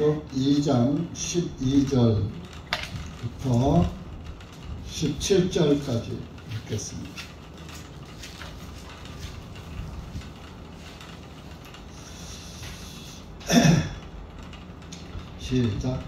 2장 12절부터 17절까지 읽겠습니다. 시작.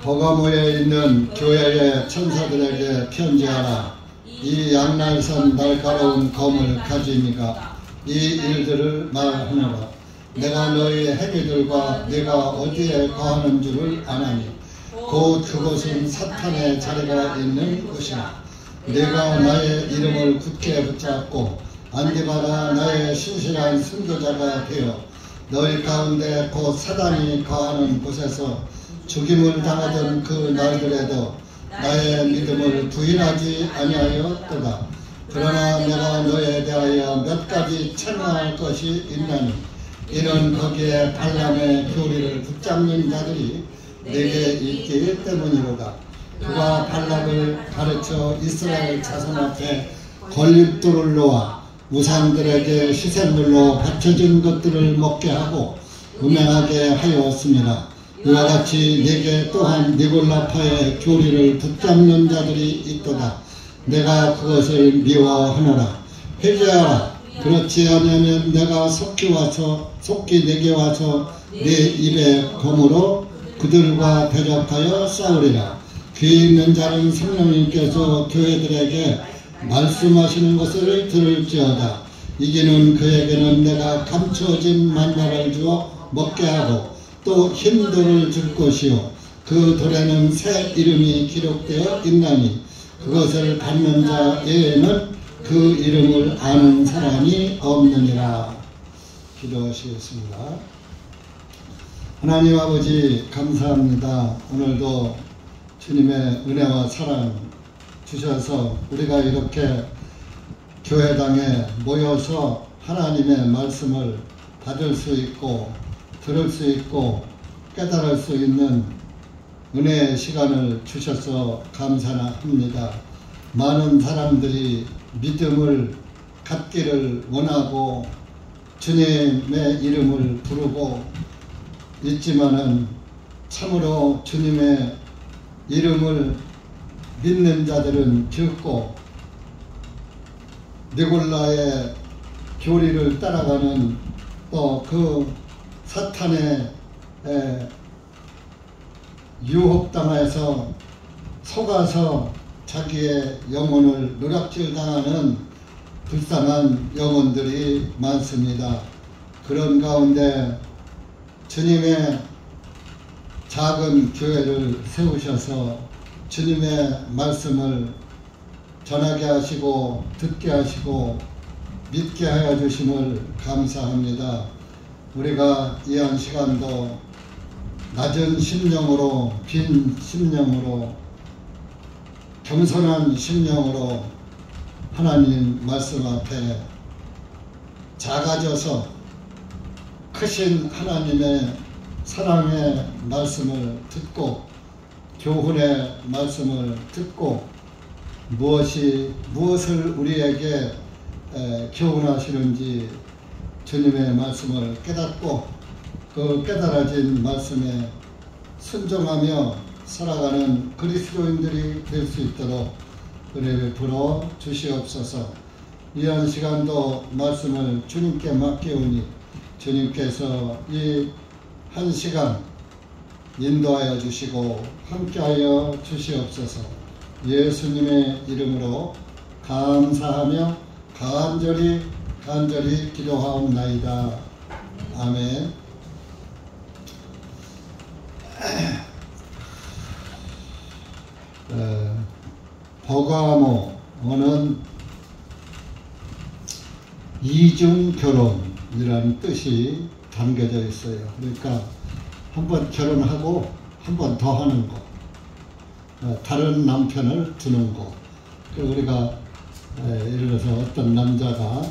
버가모에 있는 교회의 천사들에게 편지하라. 이 양날선 날카로운 검을 가지니가 이 일들을 말하노라. 내가 너희 행위들과 네가 어디에 거하는 줄을 아나니 곧 그곳은 사탄의 자리가 있는 곳이라. 네가 나의 이름을 굳게 붙잡고 안디바라 나의 신실한 순교자가 되어 너희 가운데 곧 사단이 거하는 곳에서 죽임을 당하던 그 날들에도 나의 믿음을 부인하지 아니하였도다. 그러나 내가 너에 대하여 몇 가지 책망할 것이 있나니 이는 거기에 발람의 교리를 붙잡는 자들이 내게 있기 때문이로다. 그가 발람을 가르쳐 이스라엘 자손 앞에 걸림돌을 놓아 우상들에게 시샘물로 바쳐진 것들을 먹게 하고 음행하게 하였습니다. 이와 같이 내게 또한 니골라파의 교리를 붙잡는 자들이 있도다. 내가 그것을 미워하노라. 회개하라. 그렇지 않으면 내가 속히 내게 와서 내 입의 검으로 그들과 대적하여 싸우리라. 귀 있는 자는 성령님께서 교회들에게 말씀하시는 것을 들을지어다. 이기는 그에게는 내가 감춰진 만나를 주어 먹게 하고 또 흰 돌을 줄 것이요 그 돌에는 새 이름이 기록되어 있나니 그것을 받는 자 외에는 그 이름을 아는 사람이 없느니라. 기도하시겠습니다. 하나님 아버지 감사합니다. 오늘도 주님의 은혜와 사랑 주셔서 우리가 이렇게 교회당에 모여서 하나님의 말씀을 받을 수 있고 들을 수 있고 깨달을 수 있는 은혜의 시간을 주셔서 감사합니다. 많은 사람들이 믿음을 갖기를 원하고 주님의 이름을 부르고 있지만은 참으로 주님의 이름을 믿는 자들은 적고 니골라의 교리를 따라가는 또 그 사탄의 유혹당해서 속아서 자기의 영혼을 누락질당하는 불쌍한 영혼들이 많습니다. 그런 가운데 주님의 작은 교회를 세우셔서 주님의 말씀을 전하게 하시고 듣게 하시고 믿게 하여 주심을 감사합니다. 우리가 이 한 시간도 낮은 심령으로 빈 심령으로 겸손한 심령으로 하나님 말씀 앞에 작아져서 크신 하나님의 사랑의 말씀을 듣고 교훈의 말씀을 듣고 무엇을 우리에게 교훈하시는지 주님의 말씀을 깨닫고 그 깨달아진 말씀에 순종하며 살아가는 그리스도인들이 될 수 있도록 은혜 베풀어 주시옵소서. 이 한 시간도 말씀을 주님께 맡기오니 주님께서 이 한 시간 인도하여 주시고 함께하여 주시옵소서. 예수님의 이름으로 감사하며 간절히 기도하옵나이다. 아멘. 버가모는 이중결혼이라는 뜻이 담겨져 있어요. 그러니까 한번 결혼하고 한 번 더 하는 거, 다른 남편을 두는 거. 그리고 우리가 예를 들어서 어떤 남자가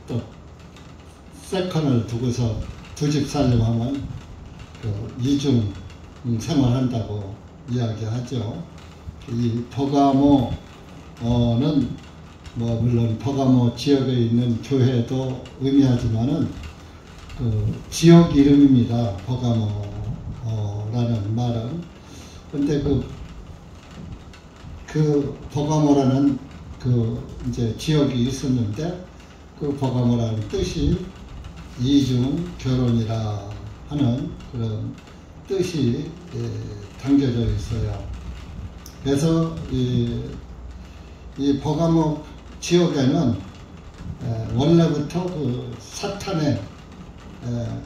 또 세컨을 두고서 두 집 살림하면 그 이중 생활한다고 이야기하죠. 이 버가모는 물론 버가모 지역에 있는 교회도 의미하지만은 그 지역 이름입니다. 버가모라는 말은. 근데 그 버가모라는 그 이제 지역이 있었는데 그 버가모라는 뜻이 이중 결혼이라 하는 그런 뜻이 담겨져 있어요. 그래서 이 버가모 지역에는 원래부터 그 사탄의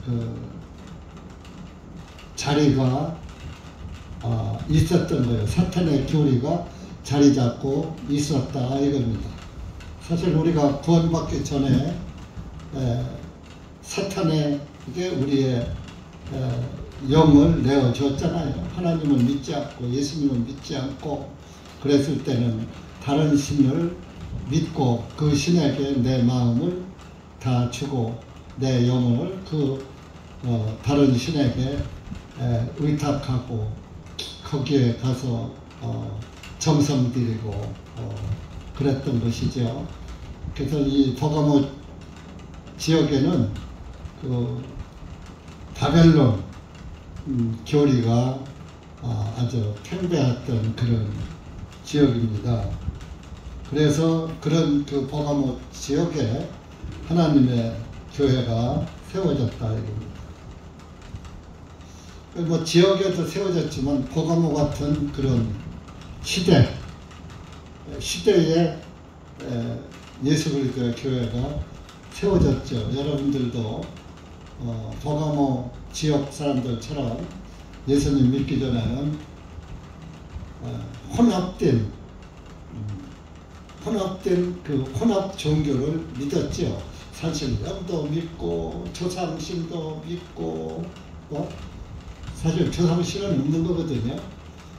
그 자리가 있었던 거예요. 사탄의 교리가 자리 잡고 있었다 이겁니다. 사실 우리가 구원받기 전에 사탄에게 우리의 영을 내어줬잖아요. 하나님을 믿지 않고 예수님을 믿지 않고 그랬을 때는 다른 신을 믿고 그 신에게 내 마음을 다 주고 내 영혼을 그 다른 신에게 의탁하고 거기에 가서 정성 들이고 그랬던 것이죠. 그래서 이 버가모 지역에는 그 바벨론 교리가 아주 팽배했던 그런 지역입니다. 그래서 그런 그 버가모 지역에 하나님의 교회가 세워졌다 이겁니다. 뭐 지역에도 세워졌지만 버가모 같은 그런 시대에 예수 그리스도의 교회가 세워졌죠. 여러분들도 버가모 지역 사람들처럼 예수님 믿기 전에는 혼합된 그 혼합 종교를 믿었죠. 산신령도 믿고 조상신도 믿고 사실 조상신은 없는 거거든요.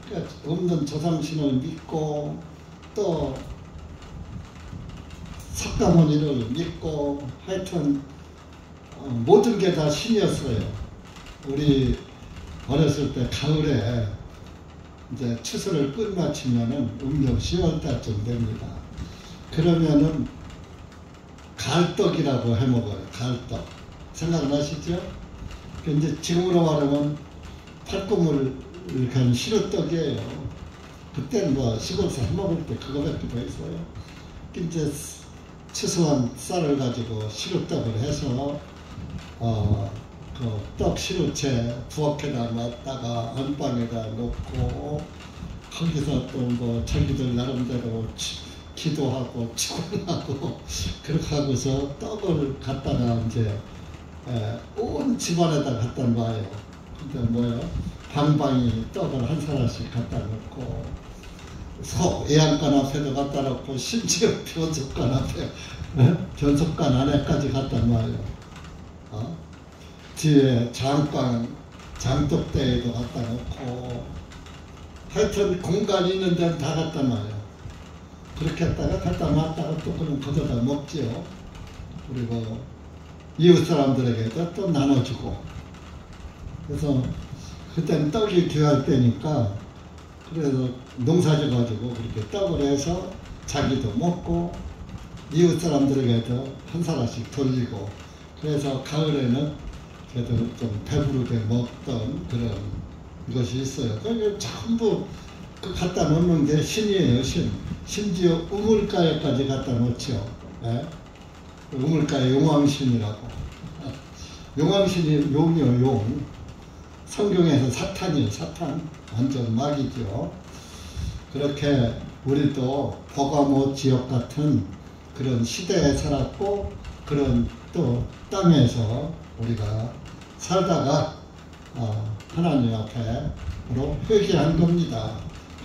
그러니까 없는 조상신을 믿고 또 석가모니를 믿고 하여튼 모든 게 다 신이었어요. 우리 어렸을 때 가을에 이제 추수를 끝마치면은 음력 10월달쯤 됩니다. 그러면은 갈떡이라고 해먹어요. 갈떡. 생각나시죠? 이제 지금으로 말하면 팔꿈을 이렇게 한 시루떡이에요. 그때는 뭐 시골에서 해먹을 때 그거밖에 더 있어요. 이제 추수한 쌀을 가지고 시루떡을 해서 그 떡 시루채 부엌에다 놨다가 안방에다 놓고 거기서 또 뭐 자기들 나름대로 기도하고 축원하고 그렇게 하고서 떡을 갖다가 이제 온 집안에다 갖다 놔요. 근데 뭐요? 방방이 떡을 한 사람씩 갖다 놓고 애양간 앞에도 갖다 놓고 심지어 변속간 앞에 변속간 안에까지 갖다 놔요. 뒤에 장독대에도 갖다 놓고 하여튼 공간이 있는 데는 다 갖다 놔요. 그렇게 했다가 갖다 놨다가 또 그럼 걷어다 먹지요. 그리고 이웃 사람들에게도 또 나눠주고. 그래서 그때는 떡이 귀할 때니까 그래서 농사져가지고 그렇게 떡을 해서 자기도 먹고 이웃 사람들에게도 한 사람씩 돌리고 그래서 가을에는 그래도 좀 배부르게 먹던 그런 것이 있어요. 그게 전부 그 갖다 놓는 게 신이에요, 신. 심지어 우물가에까지 갖다 놓죠. 예? 우물가에 용왕신이라고. 용왕신이 용이요, 용. 성경에서 사탄이에요, 사탄. 완전 마귀죠. 그렇게 우리도 버가모 지역 같은 그런 시대에 살았고 그런 또 땅에서 우리가 살다가 하나님 앞에로 회개한 겁니다.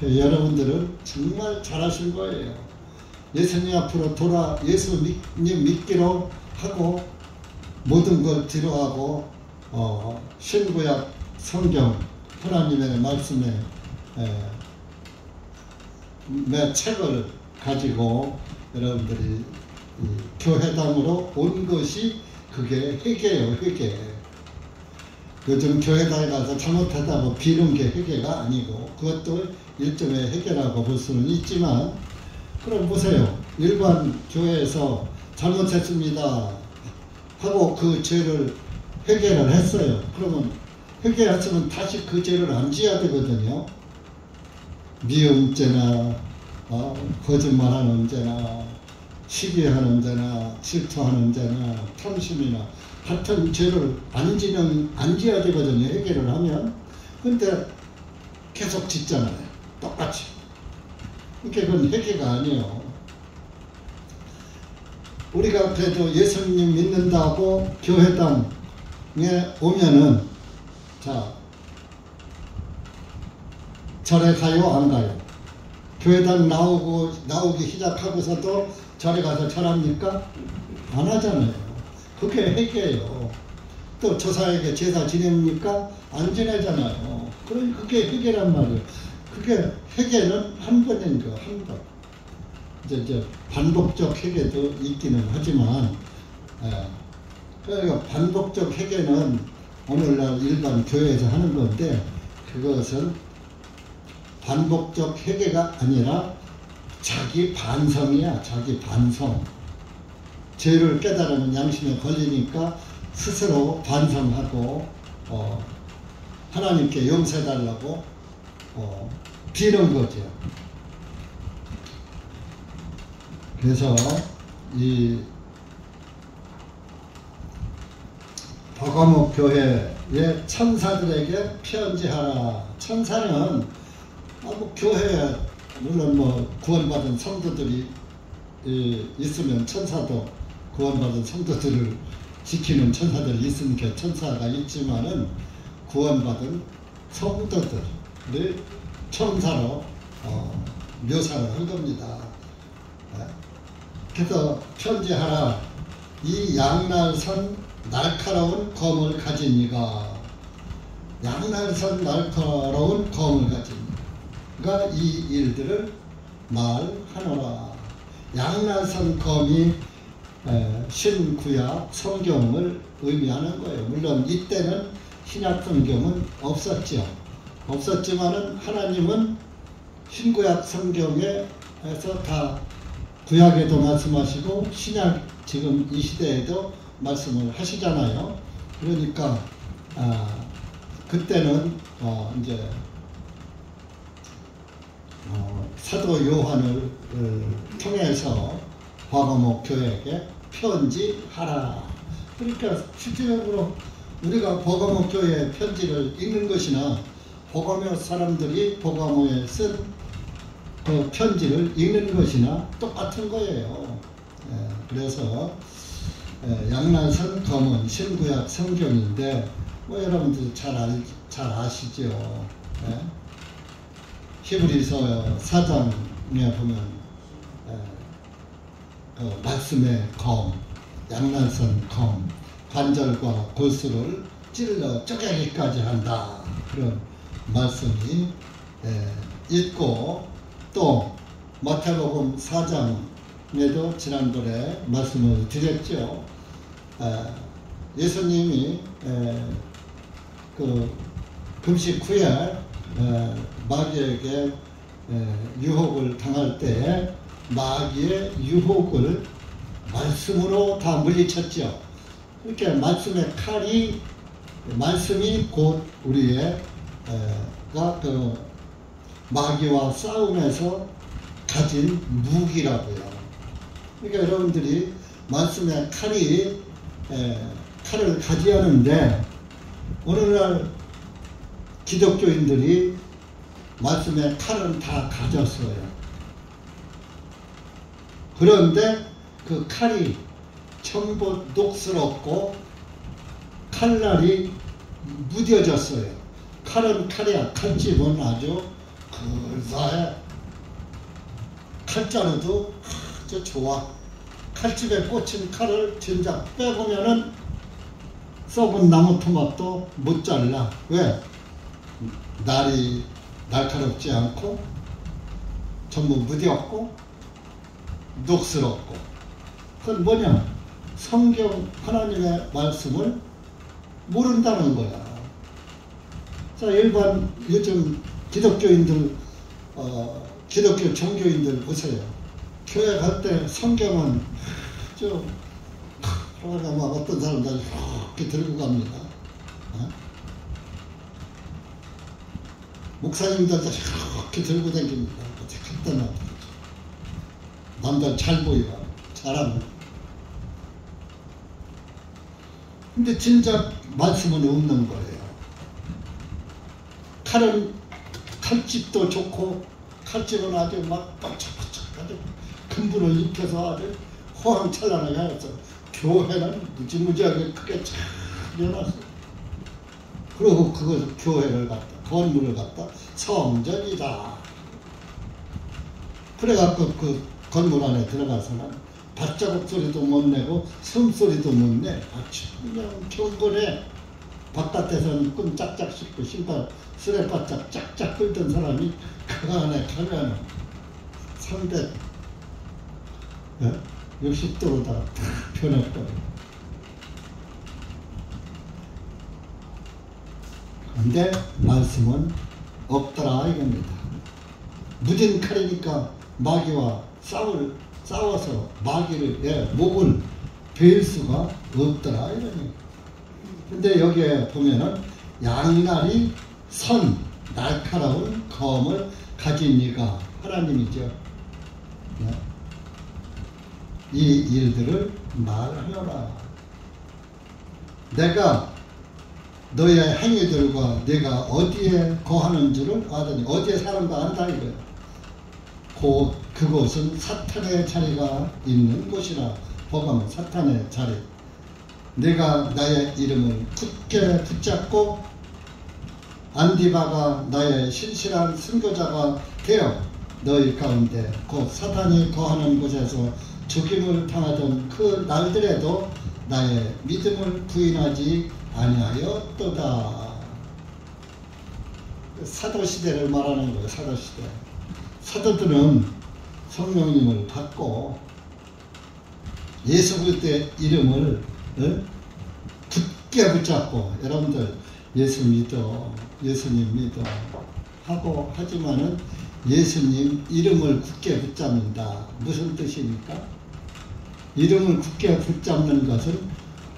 여러분들은 정말 잘하신 거예요. 예수님 앞으로 예수님 믿기로 하고 모든 걸 뒤로하고 신구약 성경 하나님의 말씀에 매 책을 가지고 여러분들이 교회당으로 온 것이 그게 회개예요, 회개. 요즘 교회당에 가서 잘못하다고 비는 게 회개가 아니고 그것도 일종의 회개라고 볼 수는 있지만 그럼 보세요. 일반 교회에서 잘못했습니다 하고 그 죄를 회개를 했어요. 그러면 회개했으면 다시 그 죄를 안 지어야 되거든요. 미움죄나 거짓말하는 죄나 시기하는 죄나 질투하는 죄나 탐심이나 같은 죄를 안 지어야 되거든요. 회개를 하면. 근데 계속 짓잖아요. 똑같이. 그러니까 그건 회개가 아니에요. 우리가 그래도 예수님 믿는다고 교회당에 오면은, 자, 절에 가요, 안 가요? 교회당 나오기 시작하고서도 절에 가서 절합니까? 안 하잖아요. 그게 회개예요. 또 조사에게 제사 지냅니까? 안 지내잖아요. 그러니까 그게 회개란 말이에요. 그게 회개는 한 번인 거, 한 번. 이제 반복적 회개도 있기는 하지만, 그러니까 반복적 회개는 오늘날 일반 교회에서 하는 건데, 그것은 반복적 회개가 아니라 자기 반성이야. 자기 반성. 죄를 깨달으면 양심에 걸리니까 스스로 반성하고 하나님께 용서해달라고 비는 거죠. 그래서 이 버가목 교회의 천사들에게 편지하라. 천사는 교회에 물론 구원받은 성도들이 있으면 천사도 구원받은 성도들을 지키는 천사들이 있으니까 천사가 있지만은 구원받은 성도들을 천사로 묘사를 한 겁니다. 그래서 편지하라. 이 양날선 날카로운 검을 가진 이가, 양날선 날카로운 검을 가진 이가 이 일들을 말하노라. 양날선 검이 신구약 성경을 의미하는 거예요. 물론 이때는 신약 성경은 없었지만은 하나님은 신구약 성경에서 다 구약에도 말씀하시고 신약 지금 이 시대에도 말씀을 하시잖아요. 그러니까 그때는 이제 사도 요한을 통해서 버가목 교회에게 편지하라. 그러니까 실질적으로 우리가 버가목 교회의 편지를 읽는 것이나 버가모 사람들이 버가모에 쓴 그 편지를 읽는 것이나 똑같은 거예요. 그래서 양날선 검은 신구약 성경인데 여러분들 잘 아시죠. 히브리서 4장에 보면 말씀의 검, 양날선 검, 관절과 골수를 찔러 쪼개기까지 한다. 그런 말씀이 있고, 또 마태복음 4장에도 지난번에 말씀을 드렸죠. 예수님이 그 금식 후에 마귀에게 유혹을 당할 때 마귀의 유혹을 말씀으로 다 물리쳤죠. 이렇게 말씀의 칼이, 말씀이 곧 우리의 그 마귀와 싸움에서 가진 무기라고요. 그러니까 여러분들이 말씀의 칼을 가지하는데, 오늘날 기독교인들이 말씀의 칼은 다 가졌어요. 그런데 그 칼이 전부 녹슬었고 칼날이 무뎌졌어요. 칼은 칼이야. 칼집은 아주 근사해. 칼자루도 아주 좋아. 칼집에 꽂힌 칼을 진작 빼보면은 썩은 나무 토막도 못 잘라. 왜? 날이 날카롭지 않고 전부 무디었고 녹슬었고. 그건 뭐냐? 성경 하나님의 말씀을 모른다는 거야. 자, 일반 요즘 기독교인들, 기독교 종교인들 보세요. 교회 갈 때 성경은 좀 막 어떤 사람들 이렇게 들고 갑니다. 어? 목사님들도 이렇게 들고 다닙니다. 갖다 놔. 남들 잘 보여. 잘하면. 근데 진짜 말씀은 없는 거예요. 칼은 칼집도 좋고 칼집은 아주 막 빡짝빡짝 아주 근분을 입혀서 아주 호황찬란하게 해서 교회는 무지무지하게 크게 잘 해놨어. 그리고 그것을 교회를 갖다 건물을 갖다 성전이다. 그래갖고 그 건물 안에 들어가서는 발자국 소리도 못 내고 숨소리도 못 내. 아주 그냥 경건해. 바깥에서는 끈 짝짝 씹고 신발 쓰레바짝 짝짝 끌던 사람이 그 안에 가면은 360도로 다 변해버려. 근데 말씀은 없더라 이겁니다. 무딘 칼이니까 마귀와 싸워서 마귀를 목을 베일 수가 없더라 이러니. 근데 여기에 보면은 양날이 선 날카로운 검을 가진 이가 하나님이죠. 이 일들을 말하노라. 내가 너의 행위들과 네가 어디에 거하는 줄을 아더니 어디에 사는가 안다 이거예요. 그곳은 사탄의 자리가 있는 곳이라. 보가면 사탄의 자리. 내가 나의 이름을 굳게 붙잡고 안디바가 나의 신실한 선교자가 되어 너희 가운데 곧 사탄이 거하는 곳에서 죽임을 당하던 그 날들에도 나의 믿음을 부인하지 아니하였도다. 사도시대를 말하는 거예요. 사도시대. 사도들은 성령님을 받고 예수 그리스도의 이름을 굳게 붙잡고 여러분들 예수 믿어, 예수님 믿어 하고 하지만은 예수님 이름을 굳게 붙잡는다. 무슨 뜻입니까? 이름을 굳게 붙잡는 것은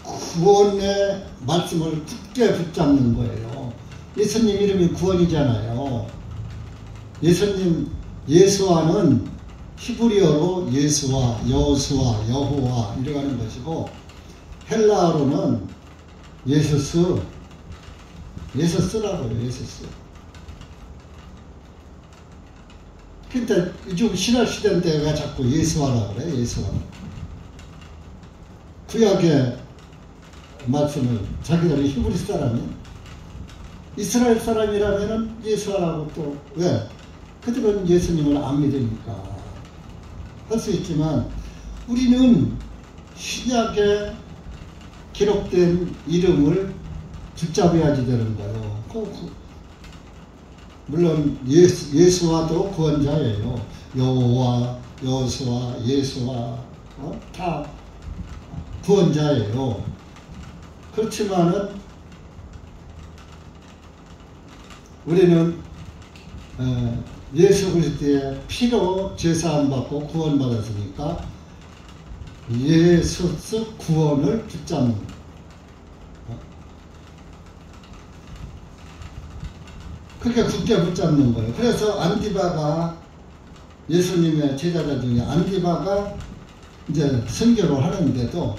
구원의 말씀을 굳게 붙잡는 거예요. 예수님 이름이 구원이잖아요. 예수와는 히브리어로 예수와 여호수아 여호와 이렇게 하는 것이고 헬라어로는 예수스라고요. 예수스. 근데 요즘 신학시대인데 왜 자꾸 예수하라 그래? 예수하라. 구약의 말씀을 자기들이 히브리 사람이 이스라엘 사람이라면은 예수하라고 또 왜? 그들은 예수님을 안 믿으니까 할 수 있지만 우리는 신약에 기록된 이름을 붙잡아야지 되는 거예요. 물론 예수와도 구원자예요. 여호와, 여호수아, 예수와 다 구원자예요. 그렇지만은 우리는 예수 그리스도의 피로 제사함 받고 구원받았으니까 예수 구원을 붙잡는 그렇게 굳게 붙잡는 거예요. 그래서 안디바가 예수님의 제자들 중에 안디바가 이제 선교를 하는데도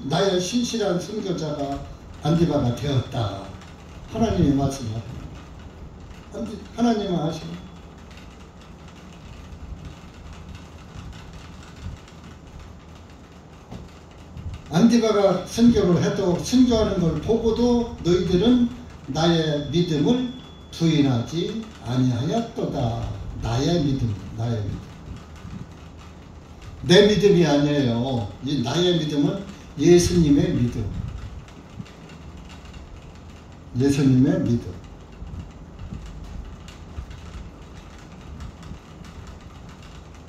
나의 신실한 선교자가 안디바가 되었다. 하나님이 말씀하십니다. 하나님은 아시고 안디바가 선교를 해도 선교하는 걸 보고도 너희들은 나의 믿음을 부인하지 아니하였도다. 나의 믿음. 내 믿음이 아니에요. 나의 믿음은 예수님의 믿음. 예수님의 믿음.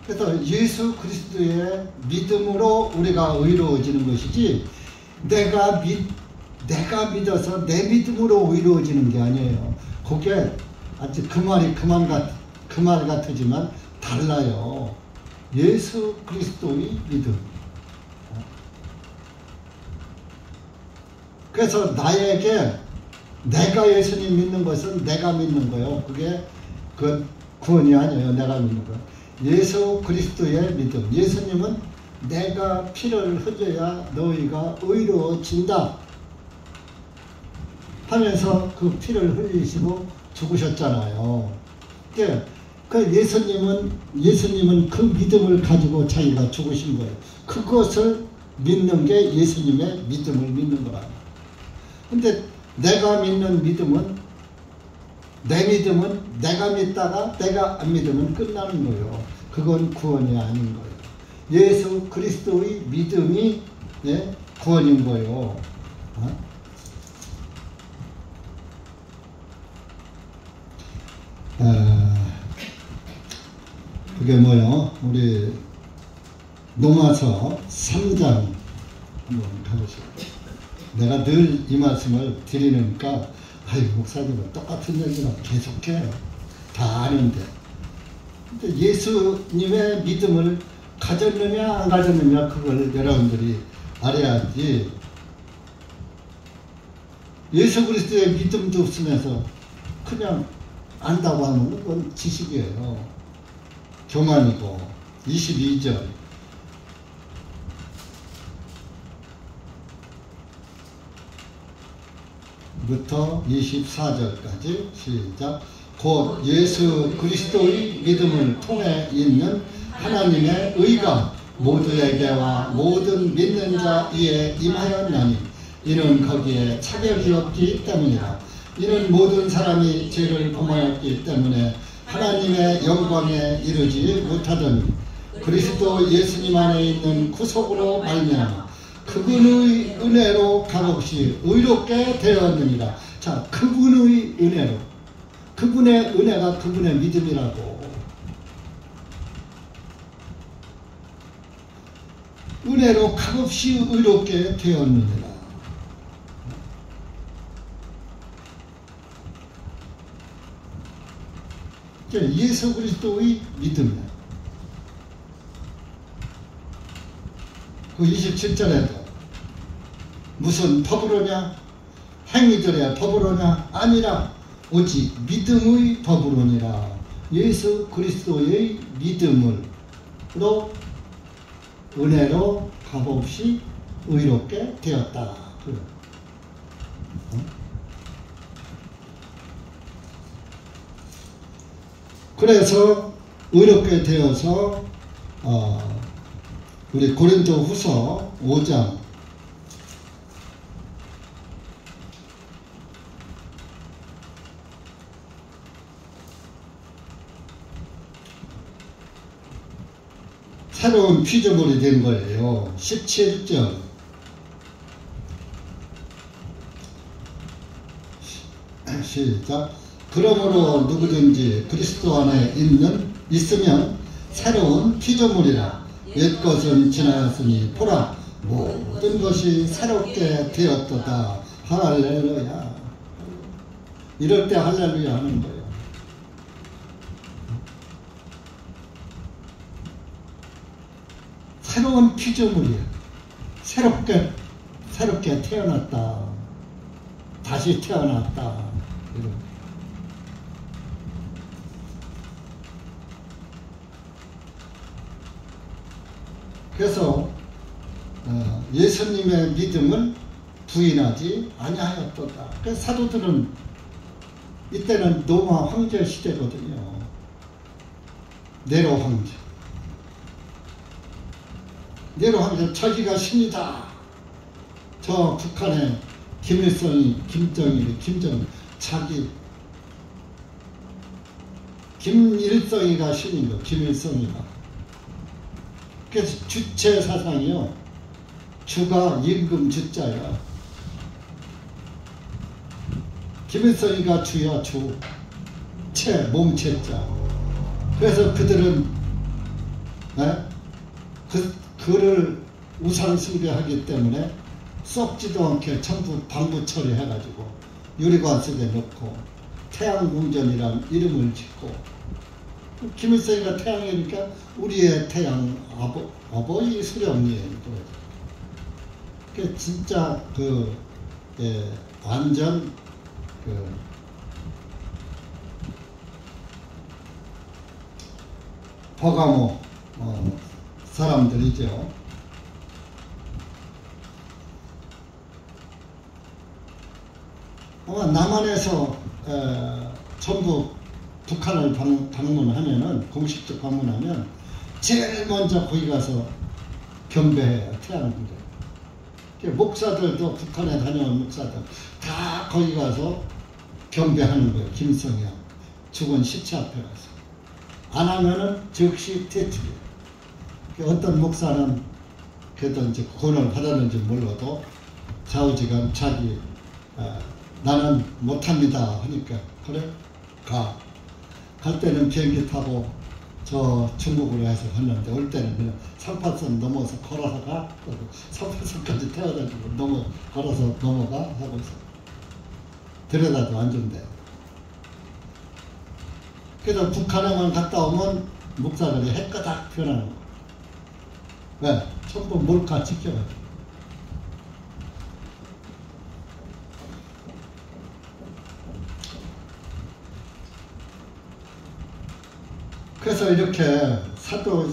그래서 예수 그리스도의 믿음으로 우리가 의로워지는 것이지 내가 믿어서 내 믿음으로 의로워지는 게 아니에요. 그게 아주 그 말 같지만 달라요. 예수 그리스도의 믿음. 그래서 나에게 내가 예수님 믿는 것은 내가 믿는 거예요. 그게 그 구원이 아니에요. 내가 믿는 거. 예수 그리스도의 믿음. 예수님은 내가 피를 흘려야 너희가 의로워진다 하면서 그 피를 흘리시고 죽으셨잖아요. 그 예수님은 그 믿음을 가지고 자기가 죽으신 거예요. 그것을 믿는 게 예수님의 믿음을 믿는 거라. 근데 내가 믿는 믿음은, 내 믿음은 내가 믿다가 내가 안 믿으면 끝나는 거예요. 그건 구원이 아닌 거예요. 예수 그리스도의 믿음이 구원인 거예요. 그게 뭐요? 우리 로마서 3장 한번 가보시죠. 내가 늘 이 말씀을 드리니까 목사님은 똑같은 얘기를 계속해요. 다 아는데. 근데 예수님의 믿음을 가졌느냐 안 가졌느냐 그걸 여러분들이 알아야지. 예수 그리스도의 믿음도 없으면서 그냥 안다고 하는 건 지식이에요. 교만이고. 22절 부터 24절까지 시작. 곧 예수 그리스도의 믿음을 통해 있는 하나님의 의가 모두에게와 모든 믿는 자 위에 임하였나니 이는 거기에 차별이 없기 때문이라. 이는 모든 사람이 죄를 범하였기 때문에 하나님의 영광에 이르지 못하더니 그리스도 예수님 안에 있는 구속으로 말미암아 그분의 은혜로 값없이 의롭게 되었느니라. 자, 그분의 은혜로. 그분의 은혜가 그분의 믿음이라고. 은혜로 값없이 의롭게 되었느니라. 예수 그리스도의 믿음이야. 그 27절에도 무슨 법으로냐? 행위들의 법으로냐? 아니라 오직 믿음의 법으로니라. 예수 그리스도의 믿음으로 은혜로 값없이 의롭게 되었다. 그래서 의롭게 되어서 우리 고린도 후서 5장 새로운 피조물이 된 거예요. 17절 시작. 그러므로 누구든지 그리스도 안에 있으면 새로운 피조물이라. 옛것은 지나갔으니 보라 모든 것이 새롭게 되었도다. 할렐루야. 이럴 때 할렐루야 하는 거예요. 새로운 피조물이야. 새롭게 태어났다. 다시 태어났다. 이런. 그래서 예수님의 믿음을 부인하지 아니하였도다. 그래서 사도들은 이때는 로마 황제 시대거든요. 네로 황제. 네로 황제 자기가 신이다. 저 북한의 김정일 자기 김일성이가 신인 거. 김일성이가. 그래서 주체 사상이요. 주가 임금 주자야. 김일성이가 주야 주. 몸체자. 그래서 그들은 그를 우상 숭배하기 때문에 썩지도 않게 전부 방부 처리해가지고 유리관 속에 넣고 태양궁전이란 이름을 짓고 김일성이가 태양이니까 우리의 태양 어버이 수령님. 그 진짜 그 완전 버가모 사람들이죠. 아마 남한에서 전부 북한을 방문하면은, 공식적 방문하면 제일 먼저 거기 가서 경배해요. 태안군대. 목사들도, 북한에 다녀온 목사들 다 거기 가서 경배하는 거예요. 김성현 죽은 시체 앞에 가서. 안 하면은 즉시 퇴출이에요. 어떤 목사는 그래도 이제 구원을 받았는지 몰라도 좌우지간 자기 나는 못합니다 하니까, 그래? 갈 때는 비행기 타고 저 중국으로 해서 갔는데, 올 때는 그냥 38선 넘어서 걸어서 가, 38선까지 태워가지고 걸어서 넘어가 하고 있어. 들여다도 안 준대. 그래서 북한에만 갔다 오면 목사들이 해까닥 변하는 거야. 왜? 전부 몰카 지켜가지고. 그래서 이렇게 사도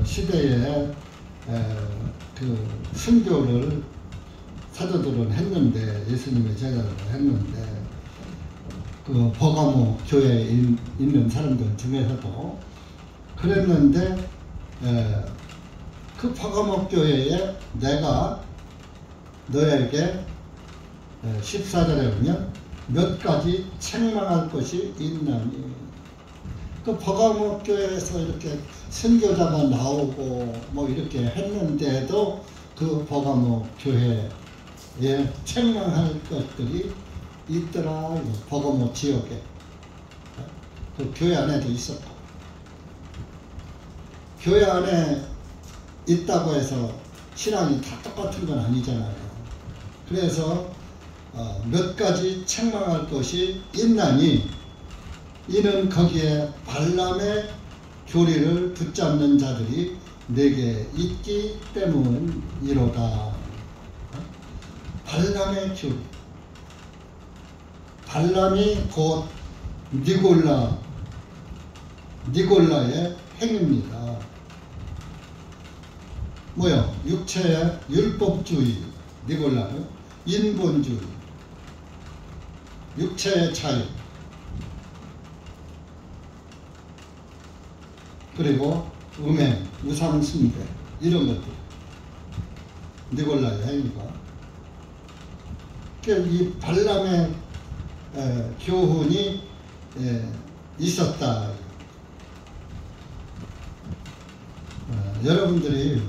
시대에 그 순교를 사도들은 했는데, 예수님의 제자들은 했는데, 그 버가모 교회에 있는 사람들 중에서도 그랬는데, 그 버가모 교회에 내가 너에게 14절에 보면 몇 가지 책망할 것이 있나니, 그 버가모 교회에서 이렇게 선교자가 나오고 뭐 이렇게 했는데도 그 버가모 교회에 책망할 것들이 있더라. 버가모 지역에 그 교회 안에도 있었고, 교회 안에 있다고 해서 신앙이 다 똑같은 건 아니잖아요. 그래서 몇 가지 책망할 것이 있나니, 이는 거기에 발람의 교리를 붙잡는 자들이 내게 있기 때문이로다. 발람의 교리. 발람이 곧 니골라의 행위입니다. 뭐요? 육체의 율법주의, 니골라는 인본주의, 육체의 자유, 그리고 음행, 우상숭배, 이런 것들. 니골라의 행위가. 이 발람의 교훈이 있었다. 여러분들이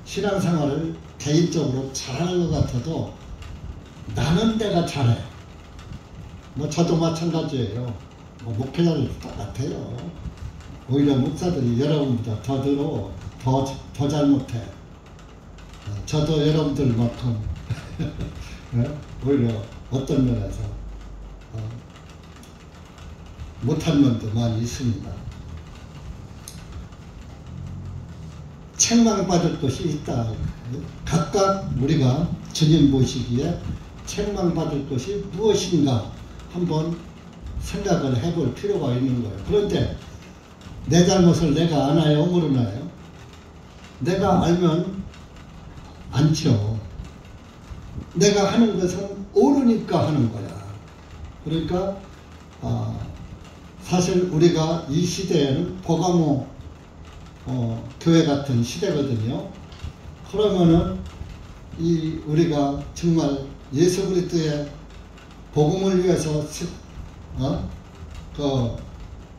신앙생활을 개인적으로 잘하는 것 같아도 나는 내가 잘해. 뭐 저도 마찬가지예요. 뭐 목회자들도 똑같아요. 오히려 목사들이 여러분보다 더 잘못해. 저도 여러분들만큼 오히려 어떤 면에서 못한 면도 많이 있습니다. 책망받을 것이 있다. 각각 우리가 주님 보시기에 책망받을 것이 무엇인가 한번 생각을 해볼 필요가 있는 거예요. 그런데 내 잘못을 내가 아나요? 모르나요? 내가 알면 않죠. 내가 하는 것은 옳으니까 하는 거야. 그러니까 사실 우리가 이 시대에는 버가모 교회 같은 시대거든요. 그러면은 우리가 정말 예수 그리스도의 복음을 위해서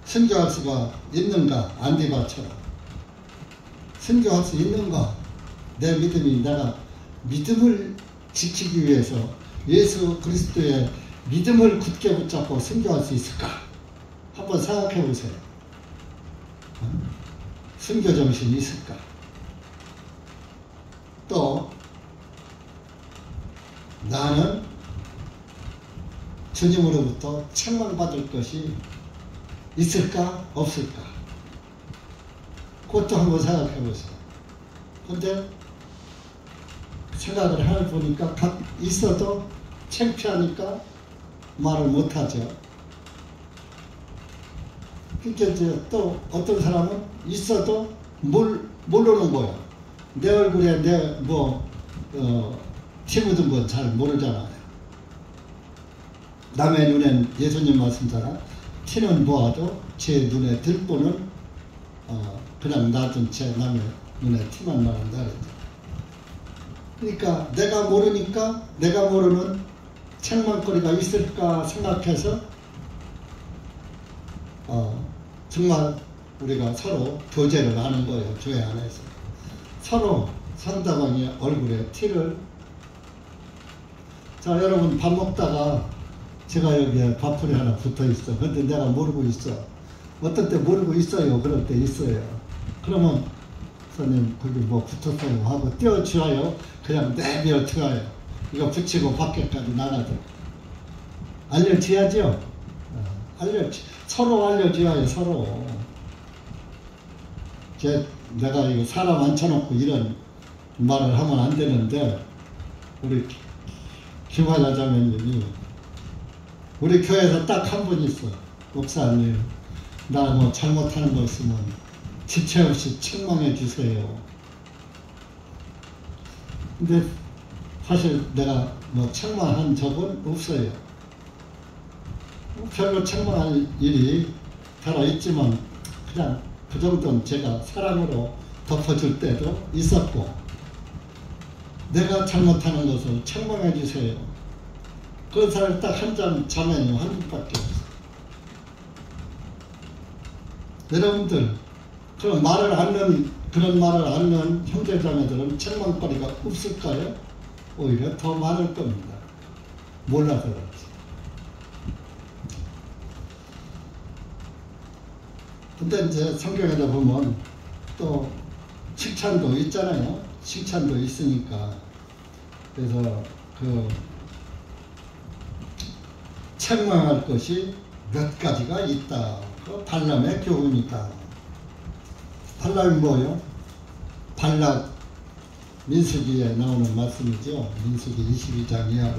선교할 수가 있는가? 안디바처럼 선교할 수 있는가? 내 믿음이, 내가 믿음을 지키기 위해서 예수 그리스도의 믿음을 굳게 붙잡고 선교할 수 있을까? 한번 생각해 보세요. 선교 정신이 있을까? 또 나는 주님으로부터 책망받을 것이 있을까? 없을까? 그것도 한번 생각해 보세요. 근데 생각을 해보니까 있어도 창피하니까 말을 못하죠. 그러니까 이제 또 어떤 사람은 있어도 모르는 거예요. 내 얼굴에 티 묻은 건 잘 모르잖아요. 남의 눈엔 예수님 말씀처럼 티는 보아도 제 눈에 들보는 그냥 놔둔 채 남의 눈에 티만 나는다 그랬죠. 그러니까 내가 모르니까 내가 모르는 책망거리가 있을까 생각해서 정말 우리가 서로 교제를 하는 거예요. 교회 안에서 서로 상대방의 얼굴에 티를. 자, 여러분 밥 먹다가 제가 여기에 밥풀이 하나 붙어 있어. 근데 내가 모르고 있어. 어떤 때 모르고 있어요. 그럴 때 있어요. 그러면 선생님 거기 뭐 붙었어요 하고 띄워줘요. 그냥 내비어 들어요. 이거 붙이고 밖에까지 나가죠. 알려줘야죠. 서로 알려줘야요. 서로. 내가 이거 사람 앉혀놓고 이런 말을 하면 안 되는데 우리 김화자 자매님이 우리 교회에서 딱 한 분 있어. 목사님 나 뭐 잘못하는 거 있으면 지체 없이 책망해 주세요. 근데 사실 내가 뭐 책망한 적은 없어요. 별로 책망할 일이 별로 있지만 그냥 그 정도는 제가 사랑으로 덮어줄 때도 있었고, 내가 잘못하는 것을 책망해 주세요. 그런 사람이 딱 한 장 자매님 한 분밖에 없어요. 여러분들 그런 말을 않는 형제자매들은 책망거리가 없을까요? 오히려 더 많을 겁니다. 몰라서 그렇지. 근데 이제 성경에다 보면 또 칭찬도 있잖아요. 칭찬도 있으니까. 그래서 그 책망할 것이 몇 가지가 있다. 그 발람의 교훈이다. 발람이 뭐예요? 발락 민수기에 나오는 말씀이죠. 민수기 22장 이하로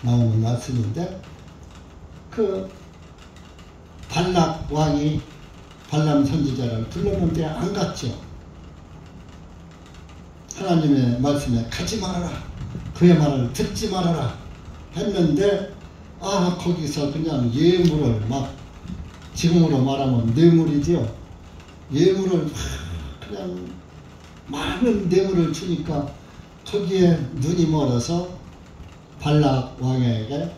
나오는 말씀인데, 그 발락 왕이 발람 선지자를 불렀는데 안 갔죠. 하나님의 말씀에 가지 말아라, 그의 말을 듣지 말아라 했는데, 거기서 그냥 예물을 막, 지금으로 말하면 뇌물이죠. 예물을 그냥 많은 뇌물을 주니까 거기에 눈이 멀어서 발락 왕에게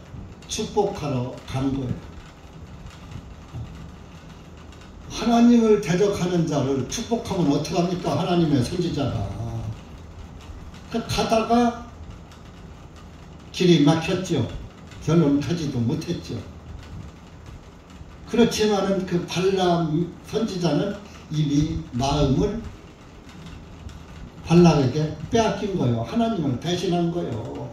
축복하러 간 거예요. 하나님을 대적하는 자를 축복하면 어떡합니까? 하나님의 선지자가. 가다가 길이 막혔죠. 결론 타지도 못했죠. 그렇지만은 그 발람 선지자는 이미 마음을 발락에게 빼앗긴 거예요. 하나님을 배신한 거예요.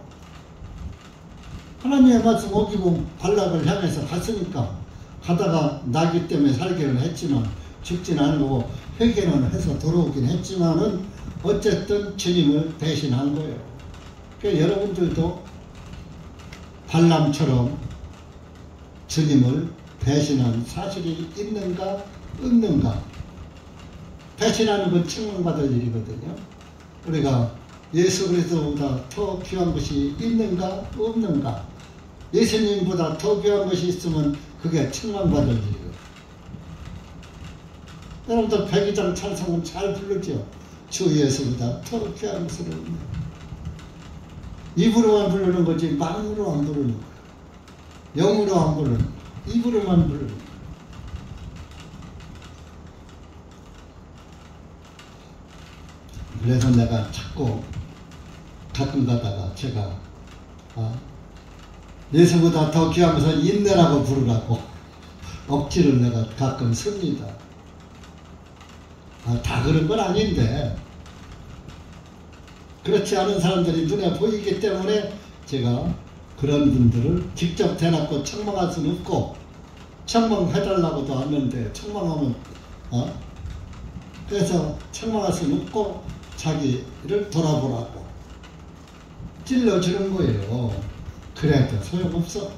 하나님의 말씀 어기고 발락을 향해서 갔으니까, 가다가 나기 때문에 살기는 했지만 죽진 않고 회개는 해서 돌아오긴 했지만은 어쨌든 주님을 배신한 거예요. 그러니까 여러분들도 발람처럼 주님을 배신한 사실이 있는가 없는가. 배신하는 건 책망받을 일이거든요. 우리가 예수 그리스도보다 더 귀한 것이 있는가 없는가. 예수님보다 더 귀한 것이 있으면 그게 책망받을 일이거든요. 여러분들 백이장 찬송은 잘 부르죠. 주 예수보다 더 귀한 것은 없네. 입으로만 부르는 거지 마음으로 안 부르는 거예요. 영으로 안 부르는 거예요. 입으로만 부르는 거예요. 그래서 내가 자꾸 가끔 가다가 제가 예수보다 더 귀하면서 인내라고 부르라고 억지를 내가 가끔 씁니다. 다 그런 건 아닌데, 그렇지 않은 사람들이 눈에 보이기 때문에 제가 그런 분들을 직접 대놓고 책망할 수는 없고, 책망해달라고도 하는데 책망하면 그래서 책망할 수는 없고 자기를 돌아보라고. 찔러주는 거예요. 그래도 소용없어.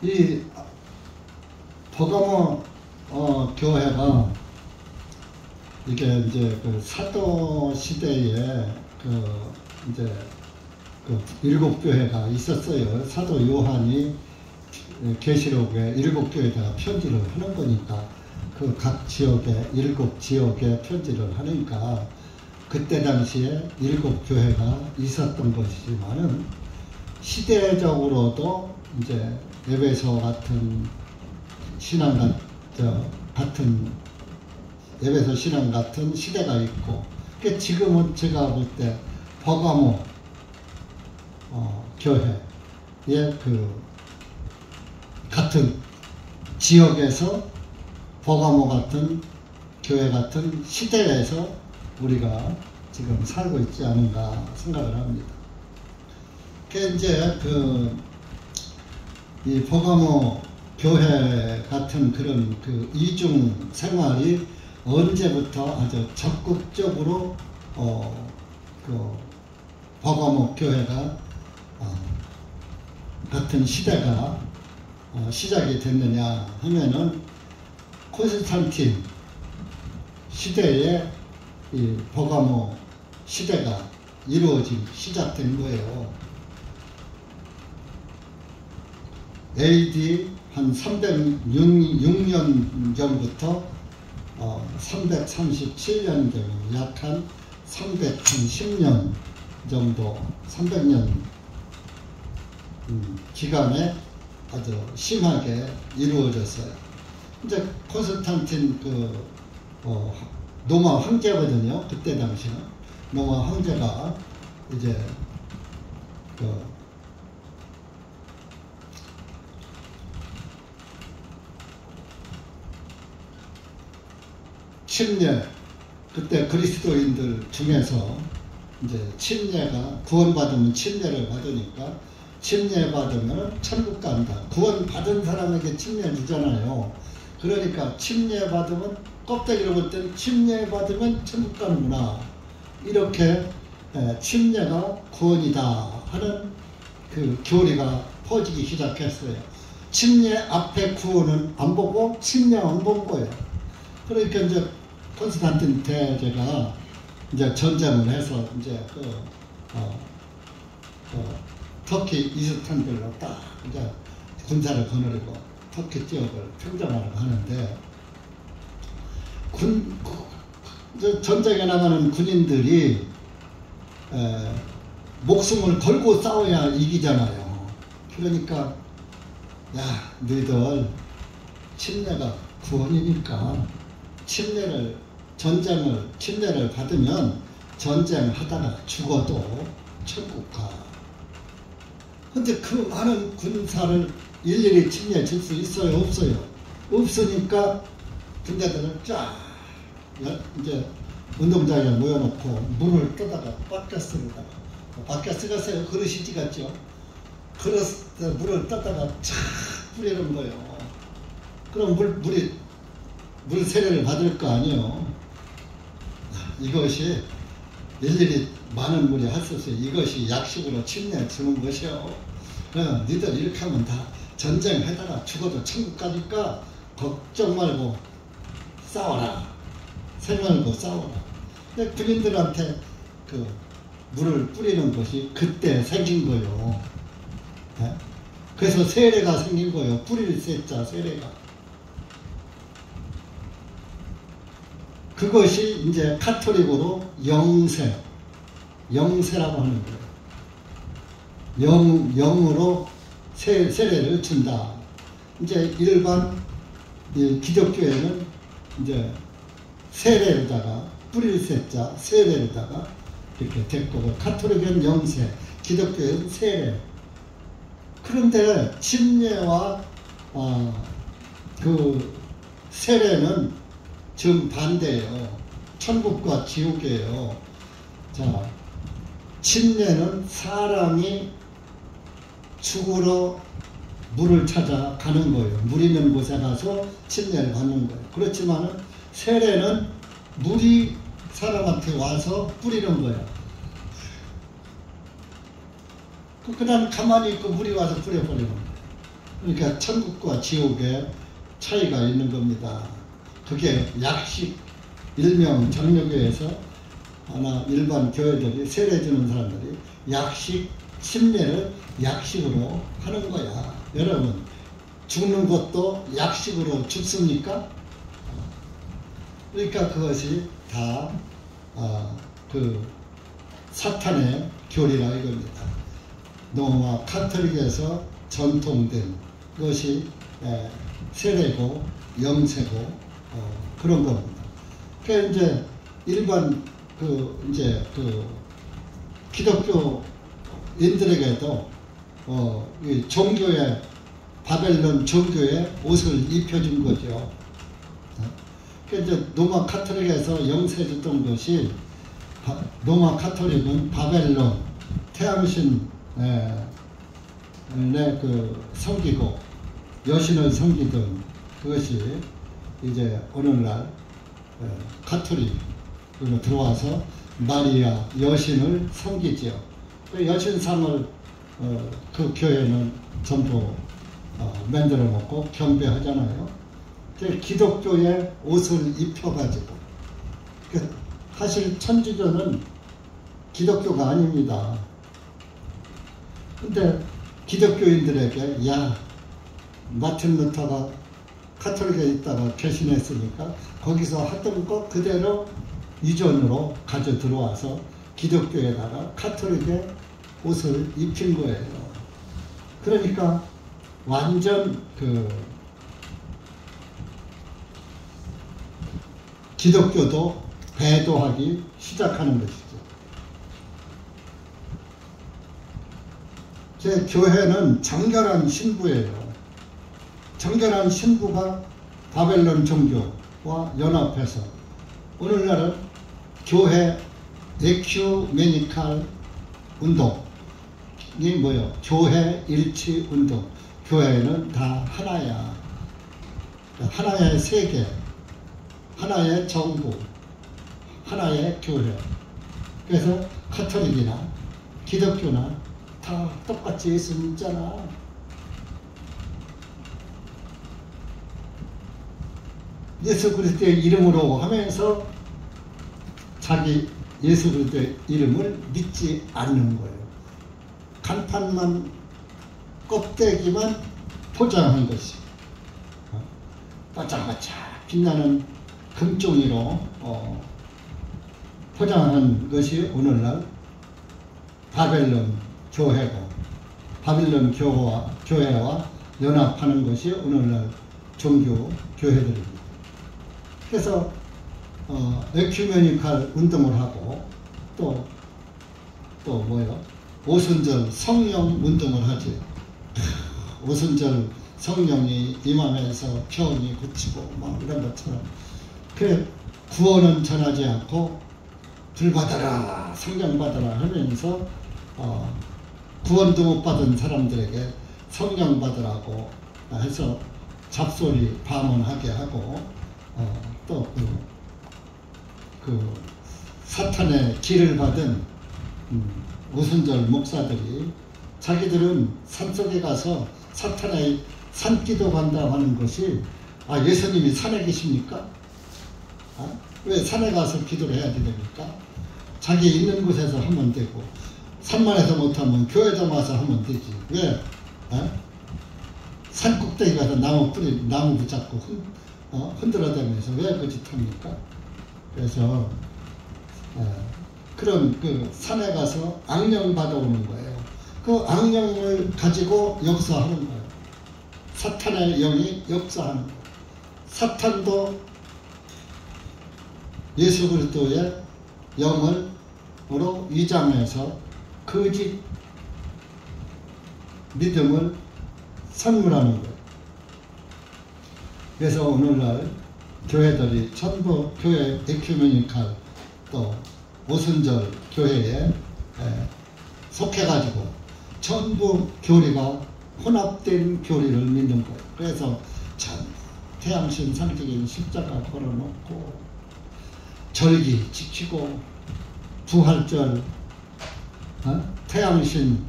이 버가모 교회가 이게 이제 그 사도 시대에 이제 일곱 교회가 있었어요. 사도 요한이 계시록에 일곱 교회에다가 편지를 하는 거니까 그 각 지역에 일곱 지역에 편지를 하니까 그때 당시에 일곱 교회가 있었던 것이지만은 시대적으로도 이제 에베소 같은 신앙 같은 에베소 신앙 같은 시대가 있고, 그러니까 지금은 제가 볼 때 버가모 교회의 그 같은 지역에서 버가모 같은 교회 같은 시대에서 우리가 지금 살고 있지 않은가 생각을 합니다. 그 이제 이 버가모 교회 같은 그런 이중 생활이 언제부터 아주 적극적으로 버가모 교회가 같은 시대가 시작이 됐느냐 하면은 콘스탄틴 시대에 이 버가모 시대가 시작된 거예요. AD 한 306년 전부터 337년 전, 약 한 310년 정도, 300년 기간에 아주 심하게 이루어졌어요. 이제 콘스탄틴 로마 황제거든요. 그때 당시는 로마 황제가 이제 침례, 그때 그리스도인들 중에서 이제 침례가 구원받으면 침례를 받으니까 침례 받으면 천국 간다. 구원 받은 사람에게 침례 주잖아요. 그러니까 침례 받으면 껍데기로 볼 때는 침례 받으면 천국 가는구나. 이렇게 침례가 구원이다 하는 그 교리가 퍼지기 시작했어요. 침례 앞에 구원은 안 보고 침례만 본 거예요. 그러니까 이제 콘스탄틴 대제가 이제 전쟁을 해서 이제 터키 이스탄불로 딱 이제 군사를 거느리고 터키 지역을 평정하려고 하는데 전쟁에 나가는 군인들이 목숨을 걸고 싸워야 이기잖아요. 그러니까 야, 너희들 침례가 구원이니까 침례를 받으면 전쟁하다가 죽어도 천국 가. 근데 그 많은 군사를 일일이 침례 줄 수 있어요? 없어요? 없으니까 군대들은 쫙 이제 운동장에 모여놓고 물을 떠다가 밖에 쓰다가 밖에 쓰겠어요? 그릇이 찍었죠. 그릇에 물을 떠다가 쫙 뿌리는 거예요. 그럼 물 세례를 받을 거 아니에요. 이것이 일일이 많은 물이 할 수 없어요. 이것이 약식으로 침례 주는 것이요. 니들 이렇게 하면 다 전쟁하다가 죽어도 천국 가니까 걱정 말고 싸워라. 생활고 싸워라. 근데 군인들한테 물을 뿌리는 것이 그때 생긴 거예요. 네? 그래서 세례가 생긴 거예요. 뿌릴 세자 세례가. 그것이 이제 카톨릭으로 영세라고 하는 거예요. 영으로 세례를 준다. 이제 일반 기독교에는 이제 세례에다가 뿌릴 세자 세례에다가 이렇게 됐고, 카톨릭은 영세, 기독교는 세례. 그런데 침례와 그 세례는 정반대예요. 천국과 지옥이에요. 자, 침례는 사람이 죽으러 물을 찾아 가는 거예요. 물 있는 곳에 가서 침례를 받는 거예요. 그렇지만은 세례는 물이 사람한테 와서 뿌리는 거야. 그 다음 가만히 있고 물이 와서 뿌려버리는 거야. 그러니까 천국과 지옥의 차이가 있는 겁니다. 그게 약식, 일명 장로교에서 하나 일반 교회들이 세례 주는 사람들이 약식, 침례를 약식으로 하는 거야. 여러분, 죽는 것도 약식으로 죽습니까? 그러니까 그것이 다 그 사탄의 교리라 이겁니다. 로마 카톨릭에서 전통된 것이 세례고 영세고 그런 겁니다. 그러니까 이제 일반 이제 기독교인들에게도 이 종교의 바벨론 종교의 옷을 입혀준 거죠. 그러니까 이제 로마 카톨릭에서 영세 줬던 것이 로마 카톨릭은 바벨론 태양신 섬기고 여신을 섬기던 그것이 이제 오늘날 카톨릭으로 들어와서 마리아 여신을 섬기지요. 그 여신상을 그 교회는 전부 만들어 놓고 경배하잖아요. 기독교의 옷을 입혀가지고 사실 천주교는 기독교가 아닙니다. 근데 기독교인들에게 야 마틴 루터가 카톨릭에 있다가 개신했으니까 거기서 하던 거 그대로 유전으로 가져 들어와서 기독교에다가 카톨릭의 옷을 입힌 거예요. 그러니까 완전 기독교도 배도하기 시작하는 것이죠. 제 교회는 정결한 신부예요. 정결한 신부가 바벨론 종교와 연합해서 오늘날은 교회 에큐메니칼 운동이 뭐예요? 교회 일치 운동. 교회는 다 하나야. 하나의 세계, 하나의 정부, 하나의 교회. 그래서 카톨릭이나 기독교나 다 똑같이 예수 믿잖아. 예수 그리스도의 이름으로 하면서 자기 예수 그리스도의 이름을 믿지 않는 거예요. 간판만 껍데기만 포장한 것이 바짝바짝 빛나는 금종이로 포장한 것이 오늘날 바벨론 교회고 바벨론 교회와 연합하는 것이 오늘날 종교 교회들입니다. 그래서 에큐메니칼 운동을 하고 또 뭐요? 오순절 성령 운동을 하지. 오순절 성령이 임하면서 병이 고치고 막 이런 것처럼 그래 구원은 전하지 않고 불 받아라 성령 받아라 하면서 구원도 못 받은 사람들에게 성령 받으라고 해서 잡소리 방언하게 하고 또 그 사탄의 길을 받은 오순절 목사들이 자기들은 산속에 가서 사탄의 산기도 간다 하는 것이 예수님이 산에 계십니까? 왜 산에 가서 기도를 해야 됩니까? 자기 있는 곳에서 하면 되고 산만에서 못하면 교회도 와서 하면 되지. 왜? 산 꼭대기 가서 나무 붙잡고 흔들어대면서 왜 그 짓 합니까? 그래서 그런 그 산에 가서 악령 받아오는 거예요. 그 악령을 가지고 역사하는 거예요. 사탄의 영이 역사하는 거예요. 사탄도 예수 그리스도의 영으로 위장해서 거짓 믿음을 선물하는 거예요. 그래서 오늘날 교회들이 전부 교회 에큐메니칼 또 오순절 교회에 속해가지고 전부 교리가 혼합된 교리를 믿는 거예요. 그래서 참 태양신 상징인 십자가 걸어놓고 절기 지키고 부활절 태양신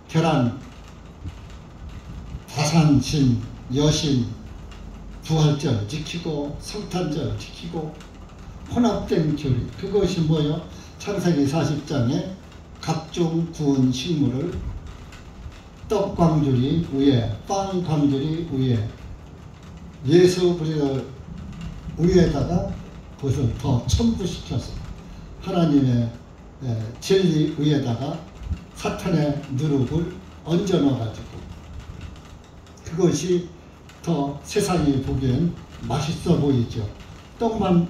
계란 다산신 여신 부활절 지키고 성탄절 지키고 혼합된 교리 그것이 뭐요? 창세기 40장에 각종 구운 식물을 떡 광줄이 위에 빵 광줄이 위에 예수 그리스도 위에다가 그것을 더 첨부시켜서 하나님의 진리 위에다가 사탄의 누룩을 얹어 넣어가지고 그것이 더 세상이 보기엔 맛있어 보이죠. 떡만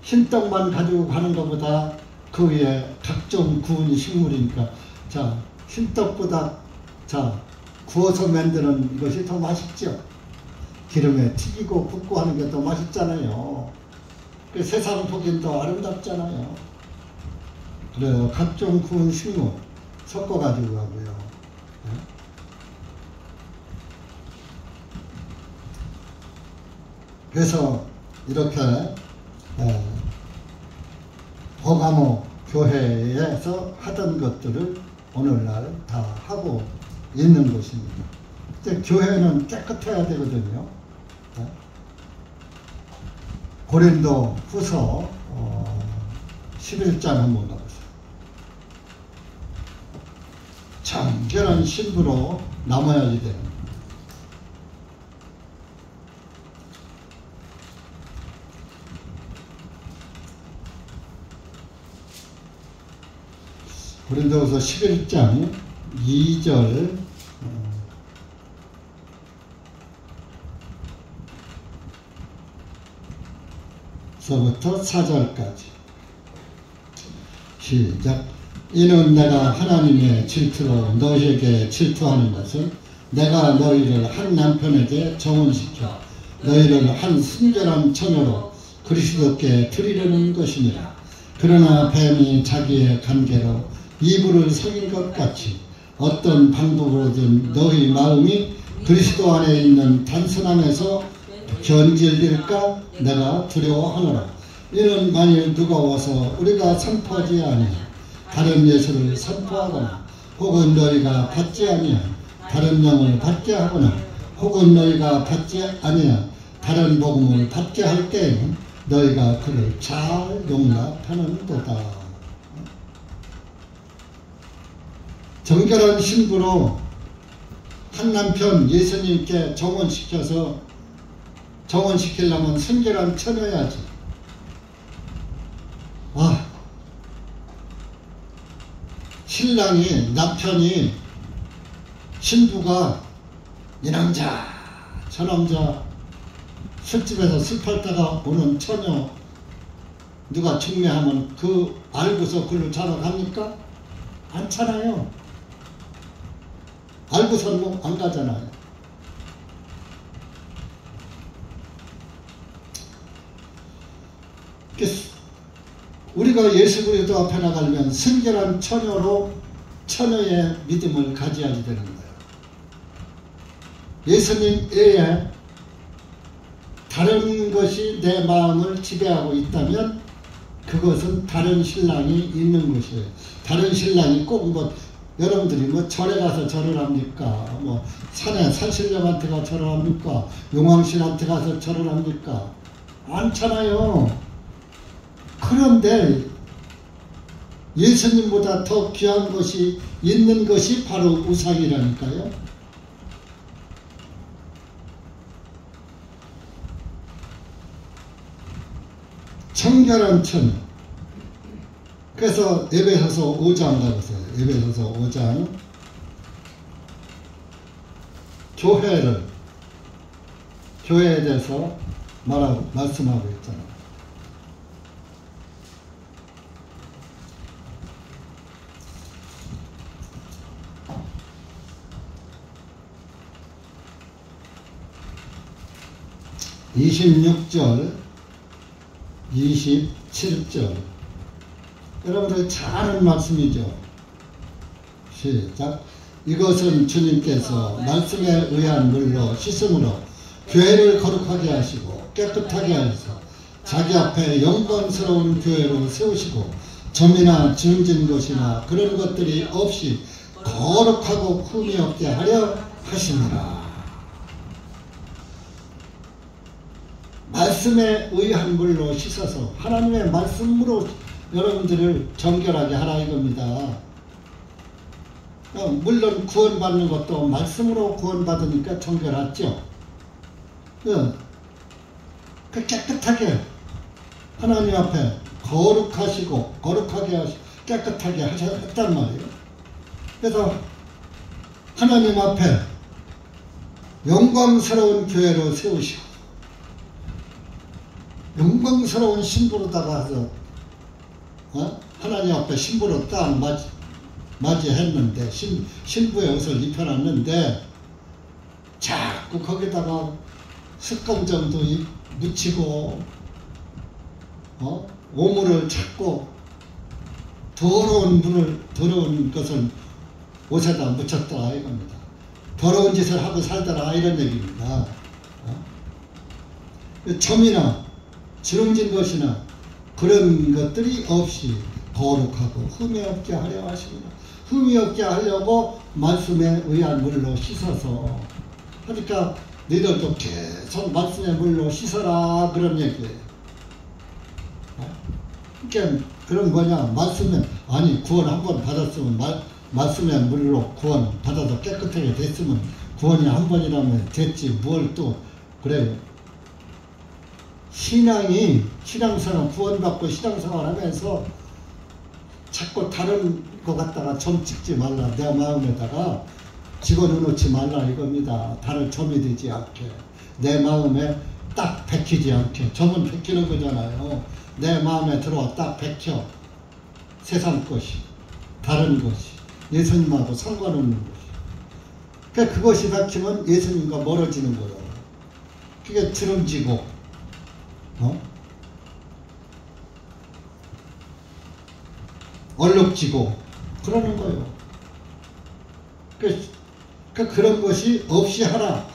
흰떡만 가지고 가는 것보다 그 위에 각종 구운 식물이니까 자 흰떡보다 자 구워서 만드는 것이 더 맛있죠. 기름에 튀기고 굽고 하는 게 더 맛있잖아요. 세상 보기엔 더 아름답잖아요. 그래요. 각종 구운 식물 섞어가지고 하고요. 그래서 이렇게 버가모 교회에서 하던 것들을 오늘날 다 하고 있는 것입니다. 이제 교회는 깨끗해야 되거든요. 고린도 후서 11장 한번 가보세요. 정결한 신부로 남아야지 되는 고린도후서 11장 2절 서부터 4절까지 시작. 이는 내가 하나님의 질투로 너희에게 질투하는 것은 내가 너희를 한 남편에게 정혼시켜 너희를 한 순결한 처녀로 그리스도께 드리려는 것이니라. 그러나 뱀이 자기의 관계로 이불을 속인 것 같이 어떤 방법으로든 너희 마음이 그리스도 안에 있는 단순함에서 변질될까 내가 두려워하노라. 이는 만일 누가 와서 우리가 선포하지 아니하 다른 예수를 선포하거나 혹은 너희가 받지 아니하 다른 영을 받게 하거나 혹은 너희가 받지 아니하 다른 복음을 받게 할 때에는 너희가 그를 잘 용납하는도다. 정결한 신부로 한 남편 예수님께 정혼시키려면 순결한 처녀야지. 신랑이 남편이 신부가 이 남자 저 남자 술집에서 술 팔다가 오는 처녀 누가 중매하면 그 알고서 그걸로 잡아갑니까? 않잖아요. 알고서는 뭐 안 가잖아요. 우리가 예수 그리스도 앞에 나가려면 순결한 처녀로 처녀의 믿음을 가져야지 되는 거예요. 예수님 외에 다른 것이 내 마음을 지배하고 있다면 그것은 다른 신랑이 있는 것이에요. 다른 신랑이 꼭 뭐 여러분들이 뭐 절에 가서 절을 합니까? 뭐 산에 산신령한테 가서 절을 합니까? 용왕신한테 가서 절을 합니까? 않잖아요. 그런데 예수님보다 더 귀한 것이 있는 것이 바로 우상이라니까요. 정결한 처녀. 그래서 에베소서 5장 가보세요. 에베소서 5장 교회에 대해서 말씀하고 있잖아요. (26절) 27절 여러분들 잘 아는 말씀이죠. 시작. 이것은 주님께서 말씀에 의한 물로 씻음으로 교회를 거룩하게 하시고 깨끗하게 하셔서 자기 앞에 영광스러운 교회로 세우시고 점이나 주름진 것이나 그런 것들이 없이 거룩하고 흠이 없게 하려 하시니라. 말씀에 의한 물로 씻어서 하나님의 말씀으로 여러분들을 정결하게 하라 이겁니다. 물론 구원받는 것도 말씀으로 구원받으니까 정결하죠. 깨끗하게 하나님 앞에 거룩하시고 거룩하게 하시고 깨끗하게 했단 말이에요. 그래서 하나님 앞에 영광스러운 교회로 세우시고 영광스러운 신부로다가 해서 하나님 앞에 신부로 딱 맞이했는데 신부의 옷을 입혀놨는데 자꾸 거기다가 습관점도 묻히고 오물을 찾고 더러운 것을 옷에다 묻혔더라 이겁니다. 더러운 짓을 하고 살더라 이런 얘기입니다. 점이나 주름진 것이나 그런 것들이 없이 거룩하고 흠이 없게 하려 하십니다. 흠이 없게 하려고 말씀에 의한 물로 씻어서 하니까 너희들도 계속 말씀의 물로 씻어라 그런 얘기예요. 그러니까 그런 거냐 말씀에 아니 구원 한 번 받았으면 말씀의 물로 구원 받아서 깨끗하게 됐으면 구원이 한 번이라면 됐지 뭘 또 그래요. 신앙생활 구원받고 신앙생활 하면서 자꾸 다른 거 갖다가 점 찍지 말라. 내 마음에다가 집어넣지 말라 이겁니다. 다른 점이 되지 않게 내 마음에 딱 박히지 않게. 점은 박히는 거잖아요. 내 마음에 들어와 딱 박혀. 세상 것이 다른 것이 예수님하고 상관없는 것이. 그러니까 그것이 박히면 예수님과 멀어지는 거예요. 그게 주름지고 얼룩지고 그러는 거예요. 그런 것이 없이 하라.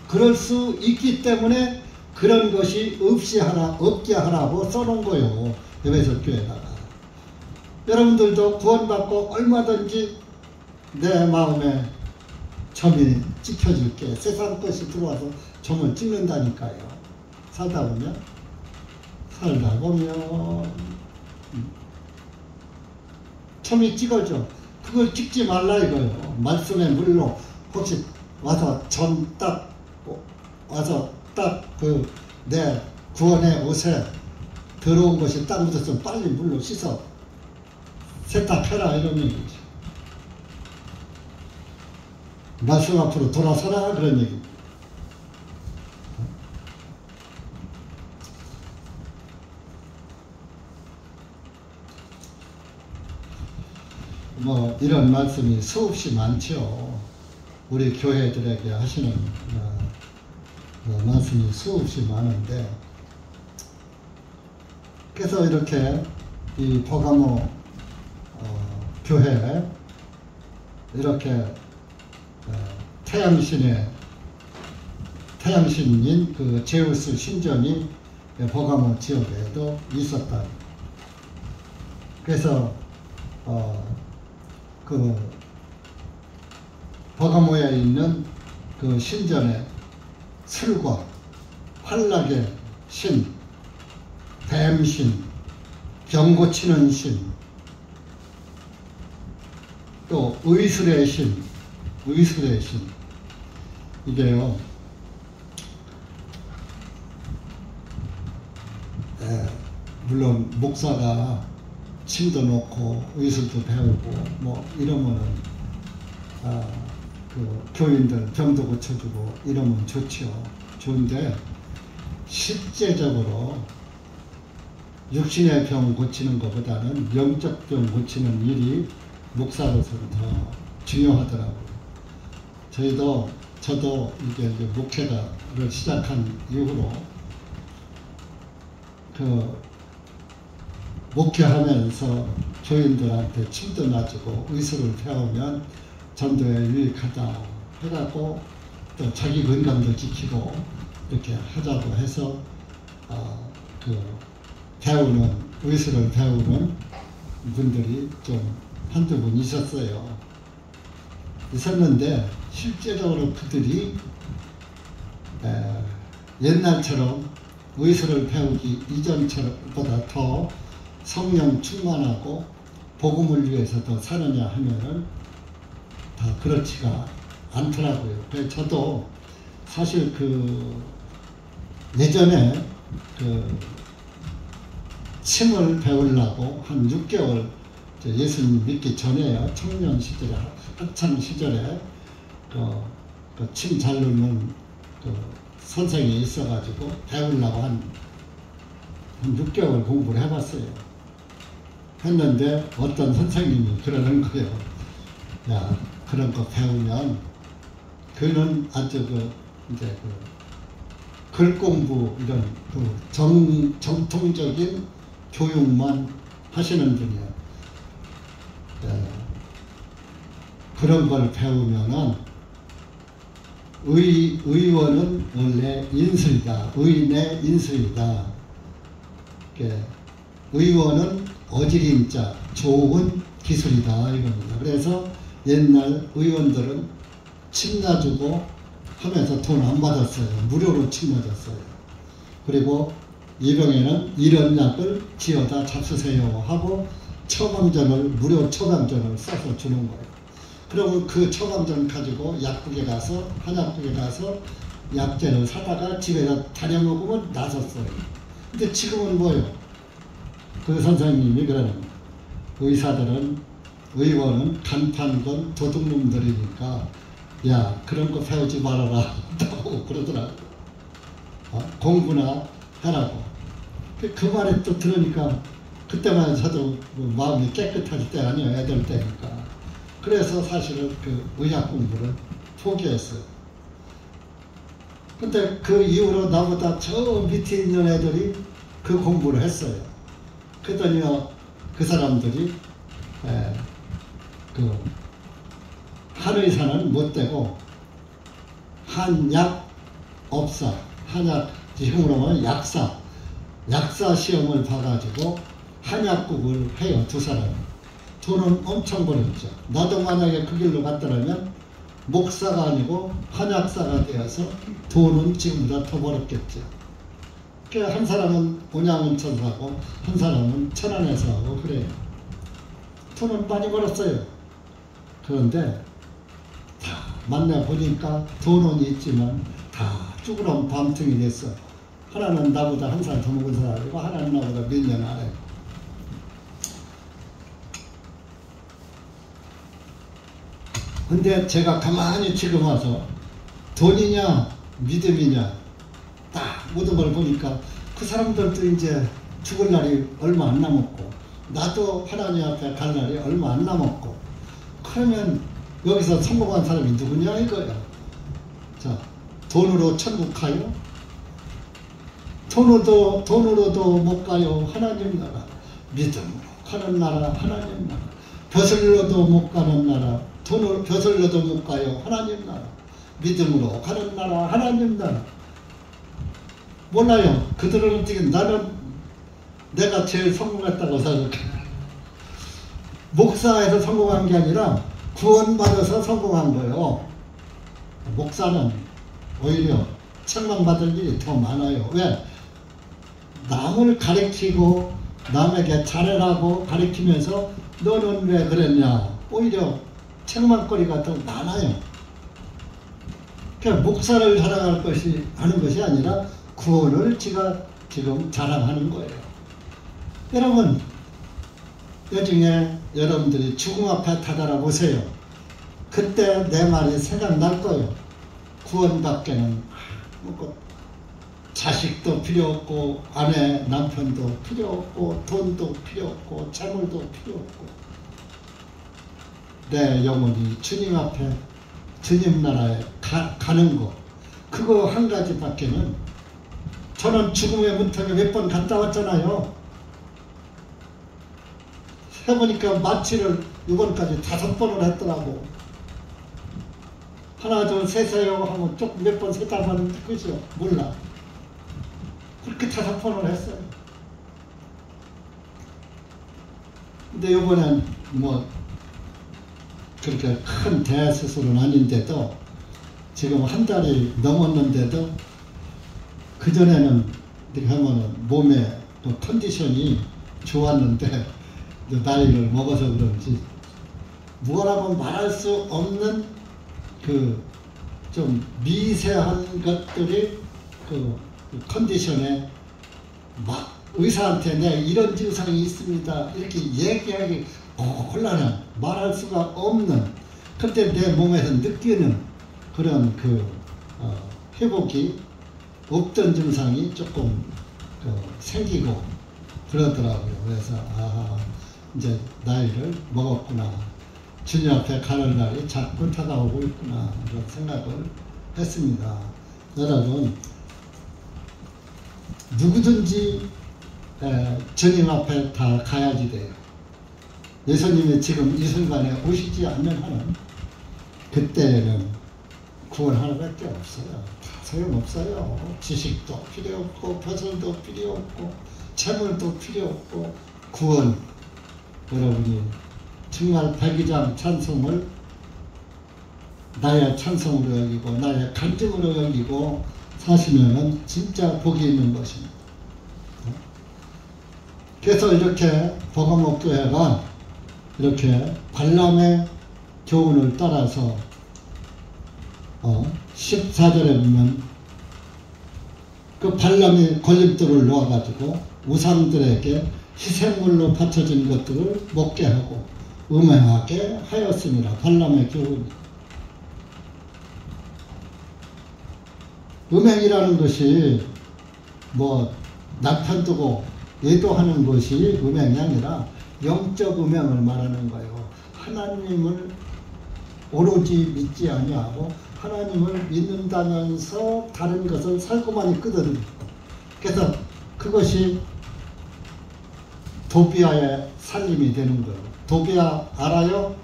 그럴 수 있기 때문에 그런 것이 없게 하라고 써놓은 거예요. 에베소 교회에다가. 여러분들도 구원받고 얼마든지 내 마음에 점이 찍혀줄게. 세상 것이 들어와서 점을 찍는다니까요. 살다 보면 점이 찍어져. 그걸 찍지 말라 이거예요. 말씀의 물로 혹시 와서 점 딱 와서 딱 내 구원의 옷에 더러운 것이 딱 묻었으면 빨리 물로 씻어 세탁해라 이런 얘기죠. 말씀 앞으로 돌아서라 그런 얘기입니다. 이런 말씀이 수없이 많죠. 우리 교회들에게 하시는 말씀이 수없이 많은데, 그래서 이렇게 이 버가모 교회에 이렇게 태양신인 그 제우스 신전이 버가모 지역에도 있었다. 그래서 그 버가모에 있는 그 신전에 술과 환락의 신, 뱀신, 병 고치는 신, 또 의술의 신, 이게요, 물론 목사가 침도 놓고 의술도 배우고 이러면은 그 교인들 병도 고쳐주고 이러면 좋죠. 좋은데 실제적으로 육신의 병 고치는 것보다는 영적 병 고치는 일이 목사로서는 더 중요하더라고요. 저도 이제 목회를 시작한 이후로 그 목회하면서 교인들한테 침도 놔주고 의술을 배우면 전도에 유익하다 해갖고 또 자기 건강도 지키고 이렇게 하자고 해서 그 배우는 의술을 배우는 분들이 좀 한두 분 있었는데 실제적으로 그들이 옛날처럼 의술을 배우기 이전보다 더 성령 충만하고 복음을 위해서 더 사느냐 하면은 다 그렇지가 않더라고요. 그래서 저도 사실 그 예전에 그 침을 배우려고 한 6개월 예수님 믿기 전에요. 청년 시절에 학창 시절에 그 침 잘 놓는 그 선생이 있어가지고 배우려고 한 6개월 공부를 해봤어요. 했는데 어떤 선생님이 그러는 거예요. 야, 그런 거 배우면 그는 아주 이제 글 공부 이런 정통적인 교육만 하시는 분이에요. 그런 걸 배우면은 의원은 원래 인술이다. 의인의 인술이다. 의원은 어지린자, 좋은 기술이다 이겁니다. 그래서 옛날 의원들은 침 놔주고 하면서 돈 안 받았어요. 무료로 침 놔줬어요. 그리고 이병에는 이런 약을 지어다 잡수세요 하고 무료 처방전을 써서 주는 거예요. 그러면 그 처방전 가지고 약국에 가서 한약국에 가서 약재를 사다가 집에다 다려 먹으면 나섰어요. 근데 지금은 뭐예요? 그 선생님이 그러는 거예요. 의원은 간판건 도둑놈들이니까 야, 그런 거 배우지 말아라 하고 그러더라고요. 공부나 하라고. 그 말에 또 들으니까 그때만 저도 마음이 깨끗할 때 아니에요. 애들 때니까. 그래서 사실은 그 의학 공부를 포기했어요. 근데 그 이후로 나보다 저 밑에 있는 애들이 그 공부를 했어요. 그랬더니 그 사람들이 그 한의사는 못 되고 한약업사, 한약 지금으로 말하면 약사 시험을 봐가지고 한약국을 해요. 두 사람. 돈은 엄청 벌었죠. 나도 만약에 그 길로 갔더라면 목사가 아니고 한약사가 되어서 돈은 지금보다 더 벌었겠죠. 한 사람은 온양원천사 하고 한 사람은 천안에서 하고 그래요. 돈은 많이 벌었어요. 그런데 다 만나보니까 돈은 있지만 다 쭈그런 밤통이 됐어. 하나는 나보다 한 살 더 먹은 사람이고 하나는 나보다 몇 년 아래. 근데 제가 가만히 지금 와서 돈이냐 믿음이냐 딱 모든 걸 보니까 그 사람들도 이제 죽을 날이 얼마 안 남았고 나도 하나님 앞에 갈 날이 얼마 안 남았고 그러면 여기서 성공한 사람이 누구냐 이거야. 자, 돈으로 천국 가요? 돈으로도 못 가요. 하나님 나라. 믿음으로 가는 나라 하나님 나라. 벼슬로도 못 가는 나라. 벼슬로도 못 가요. 하나님 나라. 믿음으로 가는 나라 하나님 나라. 몰라요. 그들은 어떻게 나는 내가 제일 성공했다고 생각해. 목사에서 성공한 게 아니라 구원받아서 성공한 거예요. 목사는 오히려 책망받을 일이 더 많아요. 왜? 남을 가르치고 남에게 잘해라고 가르치면서 너는 왜 그랬냐. 오히려 책망거리가 더 많아요. 그러니까 목사를 자랑할 것이 하는 것이 아니라 구원을 제가 지금 자랑하는 거예요. 여러분, 나중에 여러분들이 죽음 앞에 다다라 그때 내 말이 생각날 거예요. 구원밖에는 자식도 필요 없고 아내 남편도 필요 없고 돈도 필요 없고 재물도 필요 없고 내 영혼이 주님 앞에 주님 나라에 가는 거 그거 한 가지밖에는 저는 죽음의 문턱에 몇 번 갔다 왔잖아요. 해보니까 마취를 이번까지 5번을 했더라고. 하나 둘 셋세요 하면 조금 몇 번 세다 봤는데 그죠? 몰라. 그렇게 5번을 했어요. 근데 이번엔 뭐 그렇게 큰 대수술은 아닌데도 지금 한 달이 넘었는데도 그전에는 이렇게 하면은 몸의 컨디션이 좋았는데 나이를 먹어서 그런지 뭐라고 말할 수 없는 그 좀 미세한 것들이 그 컨디션에 막 의사한테 내가 이런 증상이 있습니다 이렇게 얘기하기 곤란한 말할 수가 없는 그때 내 몸에서 느끼는 그런 그 회복이 없던 증상이 조금 생기고 그러더라고요. 그래서 이제 나이를 먹었구나. 주님 앞에 가는 날이 자꾸 다가오고 있구나 이런 생각을 했습니다. 여러분 누구든지 주님 앞에 다 가야지 돼요. 예수님이 지금 이 순간에 오시지 않는 한은 그때는 구원 하나밖에 없어요. 다 소용없어요. 지식도 필요 없고 표절도 필요 없고 재물도 필요 없고 구원 여러분이 정말 백이장 찬송을 나의 찬송으로 여기고 나의 간증으로 여기고 사시면은 진짜 복이 있는 것입니다. 그래서 이렇게 복음옥교회가 이렇게 발람의 교훈을 따라서 14절에 보면 그 발람이 걸림돌을 놓아가지고 우상들에게 희생물로 바쳐진 것들을 먹게 하고 음행하게 하였습니다. 발람의 교훈이. 음행이라는 것이 뭐 남편 두고 외도하는 것이 음행이 아니라 영적 음행을 말하는 거예요. 하나님을 오로지 믿지 아니하고 하나님을 믿는다면서 다른 것을 살고만이 끄덕이고 그래서 그것이 도비아의 살림이 되는 거예요. 도비아 알아요?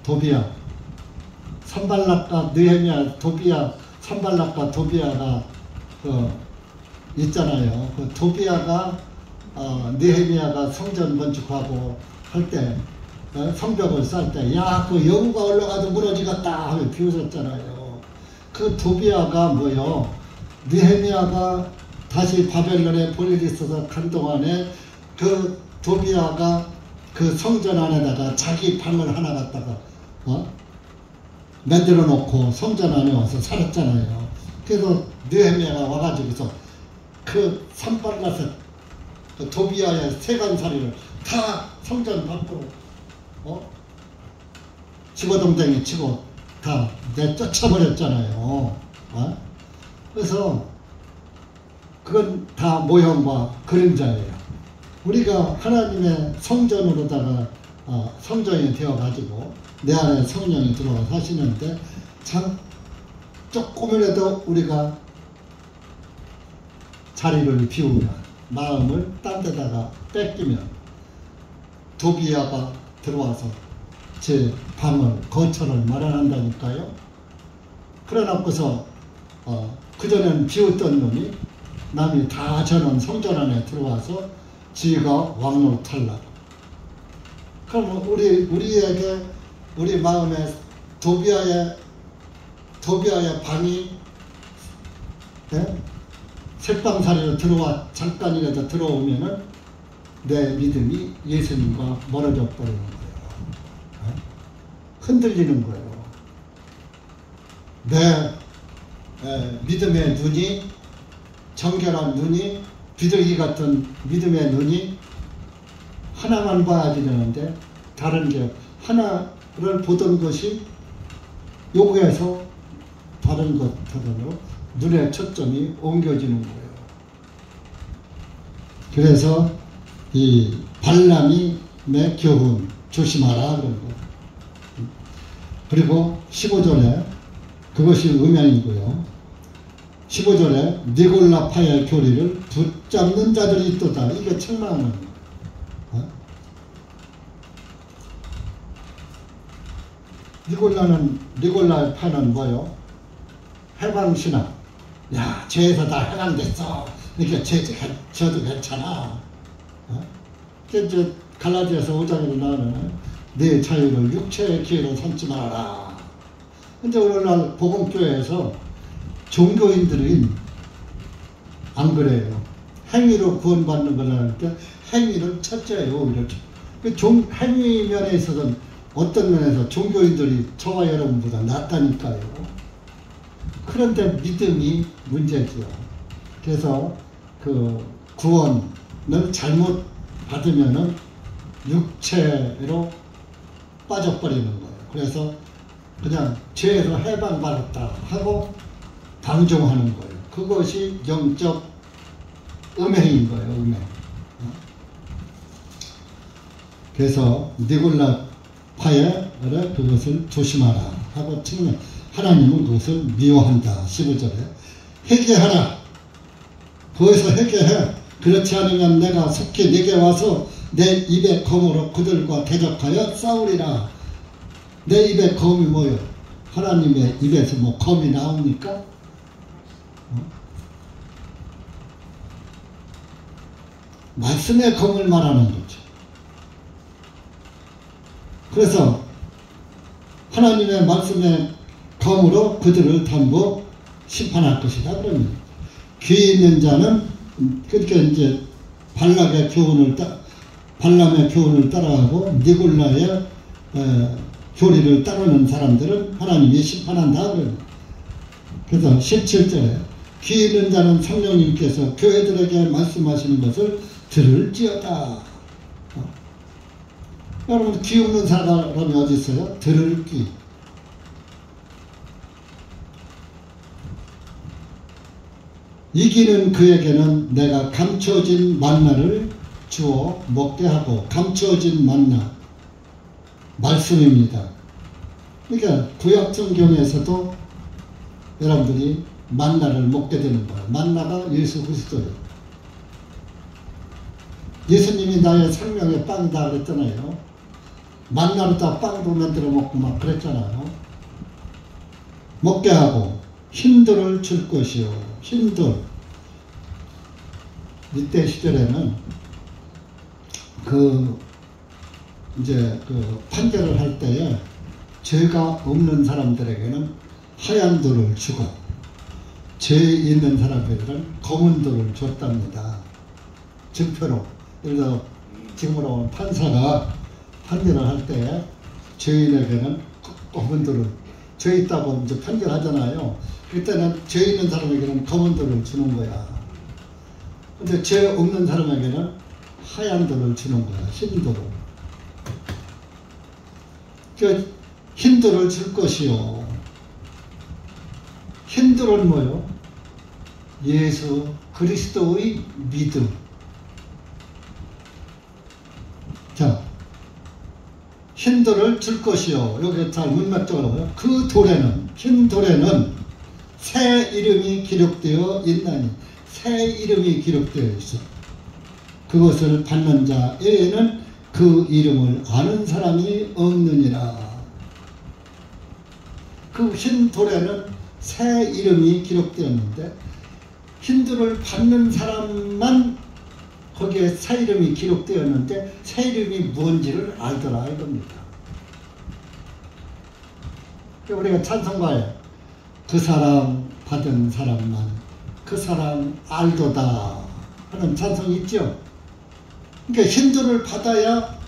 도비아 산발락과 느헤미야 도비아 산발락과 도비아가 있잖아요. 그 도비아가 느헤미야가 성전 건축하고 할 때 성벽을 쌓을 때 야 그 여우가 올라가도 무너지겠다 하며 비웃었잖아요. 그 도비아가 뭐요? 느헤미야가 다시 바벨론에 볼 일이 있어서 간 동안에 그 도비아가 그 성전 안에다가 자기 방을 하나 갖다가 만들어 놓고 성전 안에 와서 살았잖아요. 그래서 느헤미야가 와가지고서 그 산발라서 그 도비아의 세간살이를 다 성전 밖으로 집어동댕이 치고 다 내쫓아버렸잖아요. 그래서 그건 다 모형과 그림자예요. 우리가 하나님의 성전으로다가 성전이 되어가지고 내 안에 성령이 들어와 사시는데 참 조금이라도 우리가 자리를 비우면 마음을 딴 데다가 뺏기면 도비아가 들어와서 제 방을 거처를 마련한다니까요. 그래놓고서 그전엔 비웃던 놈이 남이 다 저는 성전 안에 들어와서 지가 왕노릇하려고. 그러면 우리에게 우리 마음에 도비아의 방이 색방살이로 들어와 잠깐이라도 들어오면은 내 믿음이 예수님과 멀어져 버리는 거예요. 흔들리는 거예요. 내 믿음의 눈이 정결한 눈이 비둘기 같은 믿음의 눈이 하나만 봐야지 되는데 다른 게 하나를 보던 것이 요구해서 다른 것으로 눈의 초점이 옮겨지는 거예요. 그래서 이 발람의 교훈 조심하라 그런 거. 그리고 15절에 그것이 음행이고요. 15절에 니골라파의 교리를 붙잡는 자들이 있도다. 이게 책망은 니골라의 파는 뭐요? 해방신앙. 야, 죄에서 다 해방됐어. 그러니까 저도 괜찮아. 이제 갈라디아서 5장으로 나오는 내 자유를 육체의 기회로 삼지 말아라. 근데 오늘날 복음교회에서 종교인들은 안 그래요. 행위로 구원받는 걸 하니까 행위는 첫째예요. 이렇게. 행위 면에 있어서는 어떤 면에서 종교인들이 저와 여러분보다 낫다니까요. 그런데 믿음이 문제죠. 그래서 그 구원을 잘못 받으면은 육체로 빠져버리는 거예요. 그래서 그냥 죄에서 해방받았다 하고 방종하는 거예요. 그것이 영적 음행인 거예요. 음행. 그래서 니골라파에 그것을 조심하라 하고 측면. 하나님은 그것을 미워한다. 15절에 회개하라. 거기서 회개해. 그렇지 않으면 내가 속히 네게 와서 내 입의 검으로 그들과 대적하여 싸우리라. 내 입의 검이 뭐요? 하나님의 입에서 뭐 검이 나옵니까? 말씀의 검을 말하는 거죠. 그래서 하나님의 말씀의 검으로 그들을 담보 심판할 것이다. 그러면 귀 있는 자는 그러니까 이제 발람의 교훈을 따라하고 니골라의 교리를 따르는 사람들은 하나님이 심판한다. 그래서 17절에 귀 있는 자는 성령님께서 교회들에게 말씀하시는 것을 들을지어다. 여러분 귀 없는 사람이 어디 있어요? 들을 귀. 이기는 그에게는 내가 감춰진 만나를 주어 먹게 하고. 감춰진 만나 말씀입니다. 그러니까 구약 성경에서도 여러분들이 만나를 먹게 되는 거예요. 만나가 예수 그리스도예요. 예수님이 나의 생명의 빵이다 그랬잖아요. 만나로 다 빵도 만들어 먹고 막 그랬잖아요. 먹게 하고 힘들을 줄 것이요. 힘들. 이때 시절에는 이제 판결을 할 때에 죄가 없는 사람들에게는 하얀 돌을 주고 죄 있는 사람들은 검은 돌을 줬답니다. 증표로. 그래서 지금으로 판사가 판결을 할 때에 죄인에게는 검은 돌을, 죄 있다고 이제 판결하잖아요. 그때는 죄 있는 사람에게는 검은 돌을 주는 거야. 근데 죄 없는 사람에게는 하얀 돌을 주는 거야. 흰 돌을. 그 흰 돌을 줄 것이요. 흰 돌은 뭐요? 예수 그리스도의 믿음. 자, 흰 돌을 줄 것이요. 여기 잘 문맥적으로 그 돌에는, 흰 돌에는 새 이름이 기록되어 있나니. 새 이름이 기록되어 있어. 그것을 받는 자에게는 그 이름을 아는 사람이 없느니라. 그 흰 돌에는 새 이름이 기록되었는데 흰 돌을 받는 사람만 거기에 새 이름이 기록되었는데 새 이름이 뭔지를 알더라 이겁니다. 우리가 찬송가에 그 사람 받은 사람만 그 사람 알도다 하는 찬송이 있죠. 그러니까 흰 돌을 받아야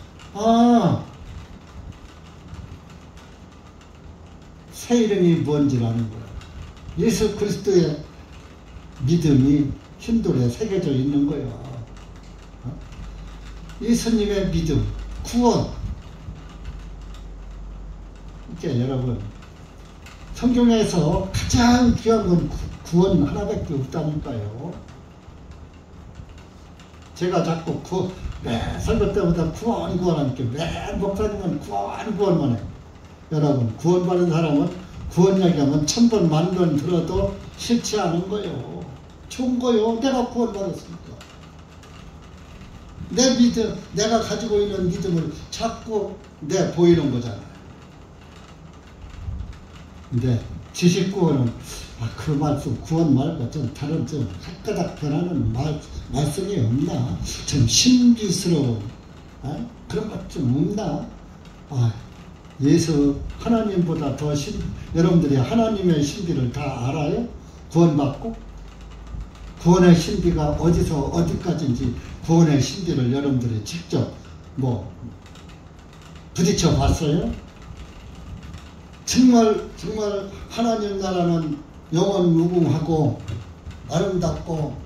새 이름이 뭔지를 아는 거예요. 예수 그리스도의 믿음이 흰 돌에 새겨져 있는 거예요. 예수님의 믿음, 구원. 이렇게 여러분 성경에서 가장 귀한 건 구원 하나밖에 없다니까요. 제가 자꾸 설교 때마다 구원하니까 매 목사님은 구원만 해요. 여러분 구원받은 사람은 구원 얘기하면 1000번 만번 들어도 싫지 않은 거예요. 좋은 거예요. 내가 구원받았으니까. 내 믿음, 내가 가지고 있는 믿음을 자꾸 보이는 거잖아요. 근데 지식구원은 그 말씀 구원 말고 좀 다른 좀 헷가닥 변하는 말씀이 없나? 좀 신비스러운 그런 것 좀 없나? 예수 하나님보다 더 여러분들이 하나님의 신비를 다 알아요? 구원받고? 구원의 신비가 어디서 어디까지인지 구원의 신비를 여러분들이 직접 부딪혀 봤어요? 정말 하나님 나라는 영원 무궁하고 아름답고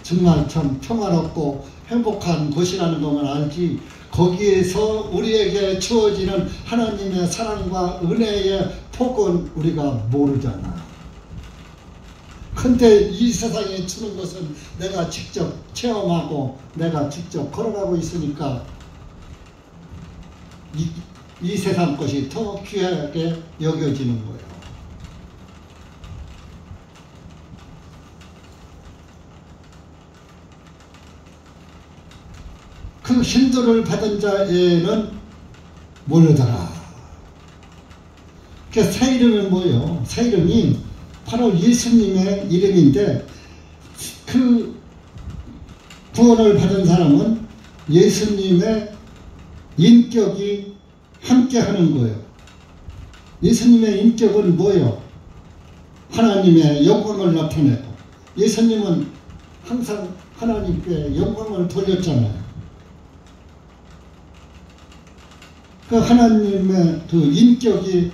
정말 참 평화롭고 행복한 곳이라는 것만 알지, 거기에서 우리에게 주어지는 하나님의 사랑과 은혜의 폭은 우리가 모르잖아. 근데 이 세상에 주는 것은 내가 직접 체험하고 내가 직접 걸어가고 있으니까 이 세상 것이 더 귀하게 여겨지는 거예요. 그 힘들을 받은 자에는 모르더라. 그 새 이름은 뭐예요? 새 이름이 바로 예수님의 이름인데, 그 구원을 받은 사람은 예수님의 인격이 함께 하는 거예요. 예수님의 인격은 뭐예요? 하나님의 영광을 나타내고, 예수님은 항상 하나님께 영광을 돌렸잖아요. 그 하나님의 그 인격이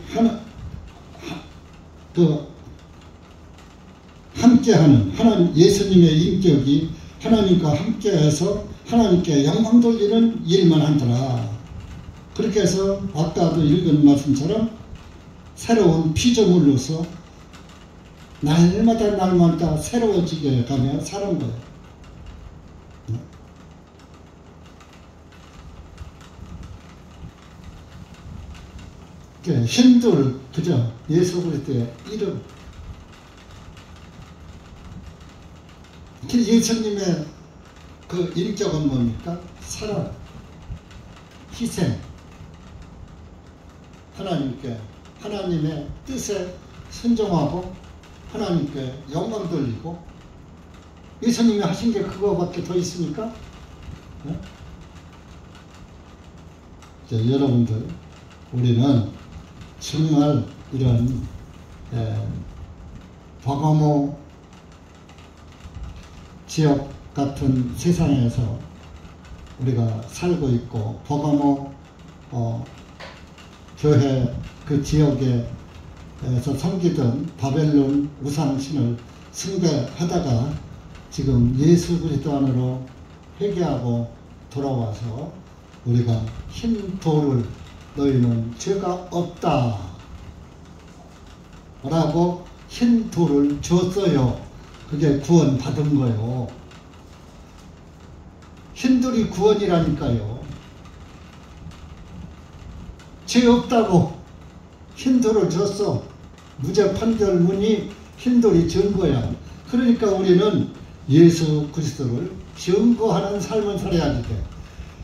함께하는 하나님, 예수님의 인격이 하나님과 함께해서 하나님께 영광 돌리는 일만 하더라. 그렇게 해서 아까도 읽은 말씀처럼 새로운 피조물로서 날마다 새로워지게 가며 사는 거예요. 힘들 그저 예수 그리스도의 이름, 예수님의 그 인격은 뭡니까? 사랑, 희생, 하나님의 뜻에 순종하고 하나님께 영광 돌리고. 예수님이 하신 게 그거밖에 더 있습니까? 네? 여러분들, 우리는 정말 이런 버가모 지역 같은 세상에서 우리가 살고 있고, 버가모 교회 그 지역에서 섬기던 바벨론 우상신을 숭배하다가 지금 예수 그리스도 안으로 회개하고 돌아와서 우리가 흰 돌을 너희는 죄가 없다 라고 흰 돌을 줬어요. 그게 구원 받은 거예요. 흰 돌이 구원이라니까요. 죄 없다고 흰 돌을 줬어. 무죄 판결문이 흰 돌이 준 거야. 그러니까 우리는 예수 그리스도를 증거하는 삶을 살아야지 돼.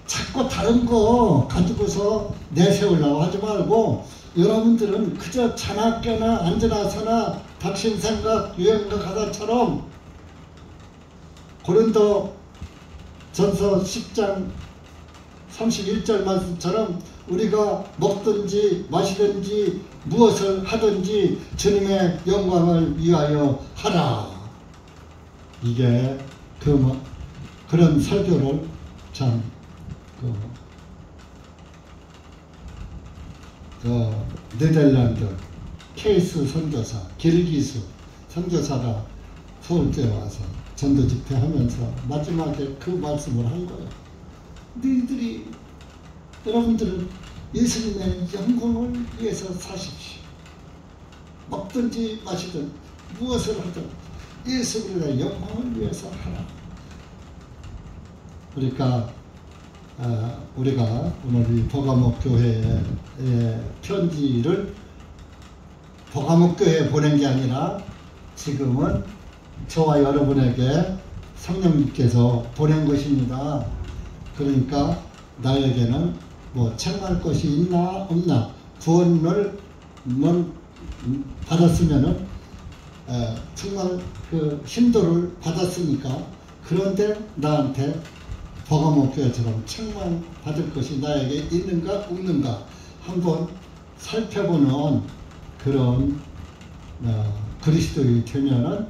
자꾸 다른 거 가지고서 내세우려고 하지 말고, 여러분들은 그저 자나 깨나 앉으나 서나 당신 생각 유행가 가사처럼 고린도 전서 10장 31절 말씀처럼 우리가 먹든지 마시든지 무엇을 하든지 주님의 영광을 위하여 하라. 이게 그런 설교를 참 네덜란드 케이스 선교사, 길기수 선교사가 서울교에 와서 전도 집회하면서 마지막에 그 말씀을 한 거예요. 너희들이, 여러분들은 예수님의 영광을 위해서 사십시오. 먹든지 마시든 무엇을 하든 예수 그리스도의 영광을 위해서 하라. 그러니까 우리가 오늘 이 버가목 교회의 편지를 버가목 교회에 보낸 게 아니라 지금은 저와 여러분에게 성령님께서 보낸 것입니다. 그러니까 나에게는 뭐 책망할 것이 있나 없나, 구원을 받았으면은 정말 그 힘도를 받았으니까 그런데 나한테 버가모교회처럼 책망 받을 것이 나에게 있는가 없는가 한번 살펴보는 그런 그리스도인이 되면은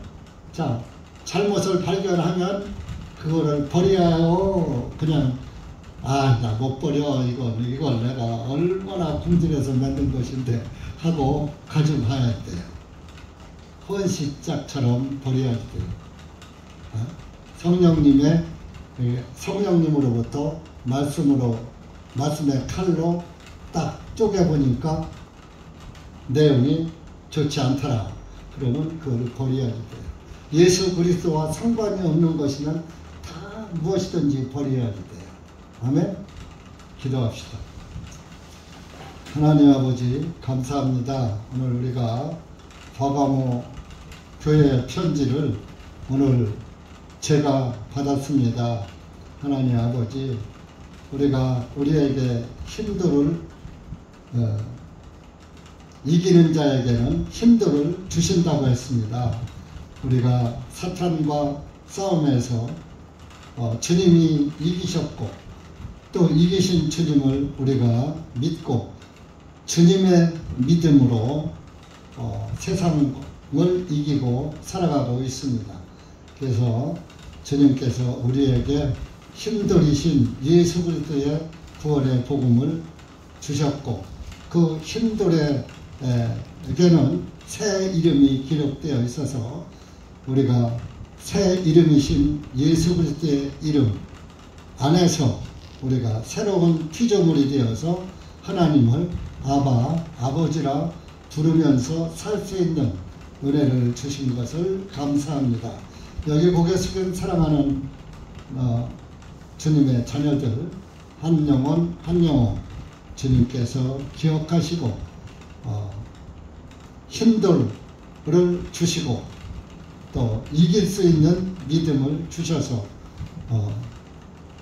자 잘못을 발견하면 그거를 버려요. 그냥 나 못 버려 이걸 내가 얼마나 공들여서 만든 것인데 하고 가지고 가야 돼요. 헌시짝처럼 버려야 돼요. 성령님으로부터 말씀의 칼로 딱 쪼개보니까 내용이 좋지 않더라. 그러면 그걸 버려야 돼요. 예수 그리스도와 상관이 없는 것이면 다 무엇이든지 버려야 돼요. 아멘? 기도합시다. 하나님 아버지 감사합니다. 오늘 우리가 버가모 교회 편지를 오늘 제가 받았습니다. 하나님 아버지 우리가 우리에게 힘들을 이기는 자에게는 힘들을 주신다고 했습니다. 우리가 사탄과 싸움에서 주님이 이기셨고 또 이기신 주님을 우리가 믿고 주님의 믿음으로 세상을 이기고 살아가고 있습니다. 그래서 주님께서 우리에게 힘들이신 예수 그리스도의 구원의 복음을 주셨고 그 힘들에게는 새 이름이 기록되어 있어서 우리가 새 이름이신 예수 그리스도의 이름 안에서 우리가 새로운 피조물이 되어서 하나님을 아버지라 부르면서 살 수 있는 은혜를 주신 것을 감사합니다. 여기 고개 숙인 사랑하는 주님의 자녀들 한 영혼 한 영혼 주님께서 기억하시고 힘들을 주시고 또 이길 수 있는 믿음을 주셔서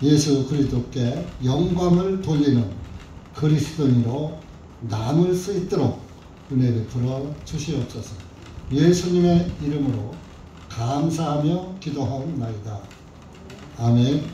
예수 그리스도께 영광을 돌리는 그리스도인으로 남을 수 있도록 은혜를 풀어 주시옵소서. 예수님의 이름으로 감사하며 기도하옵나이다. 아멘.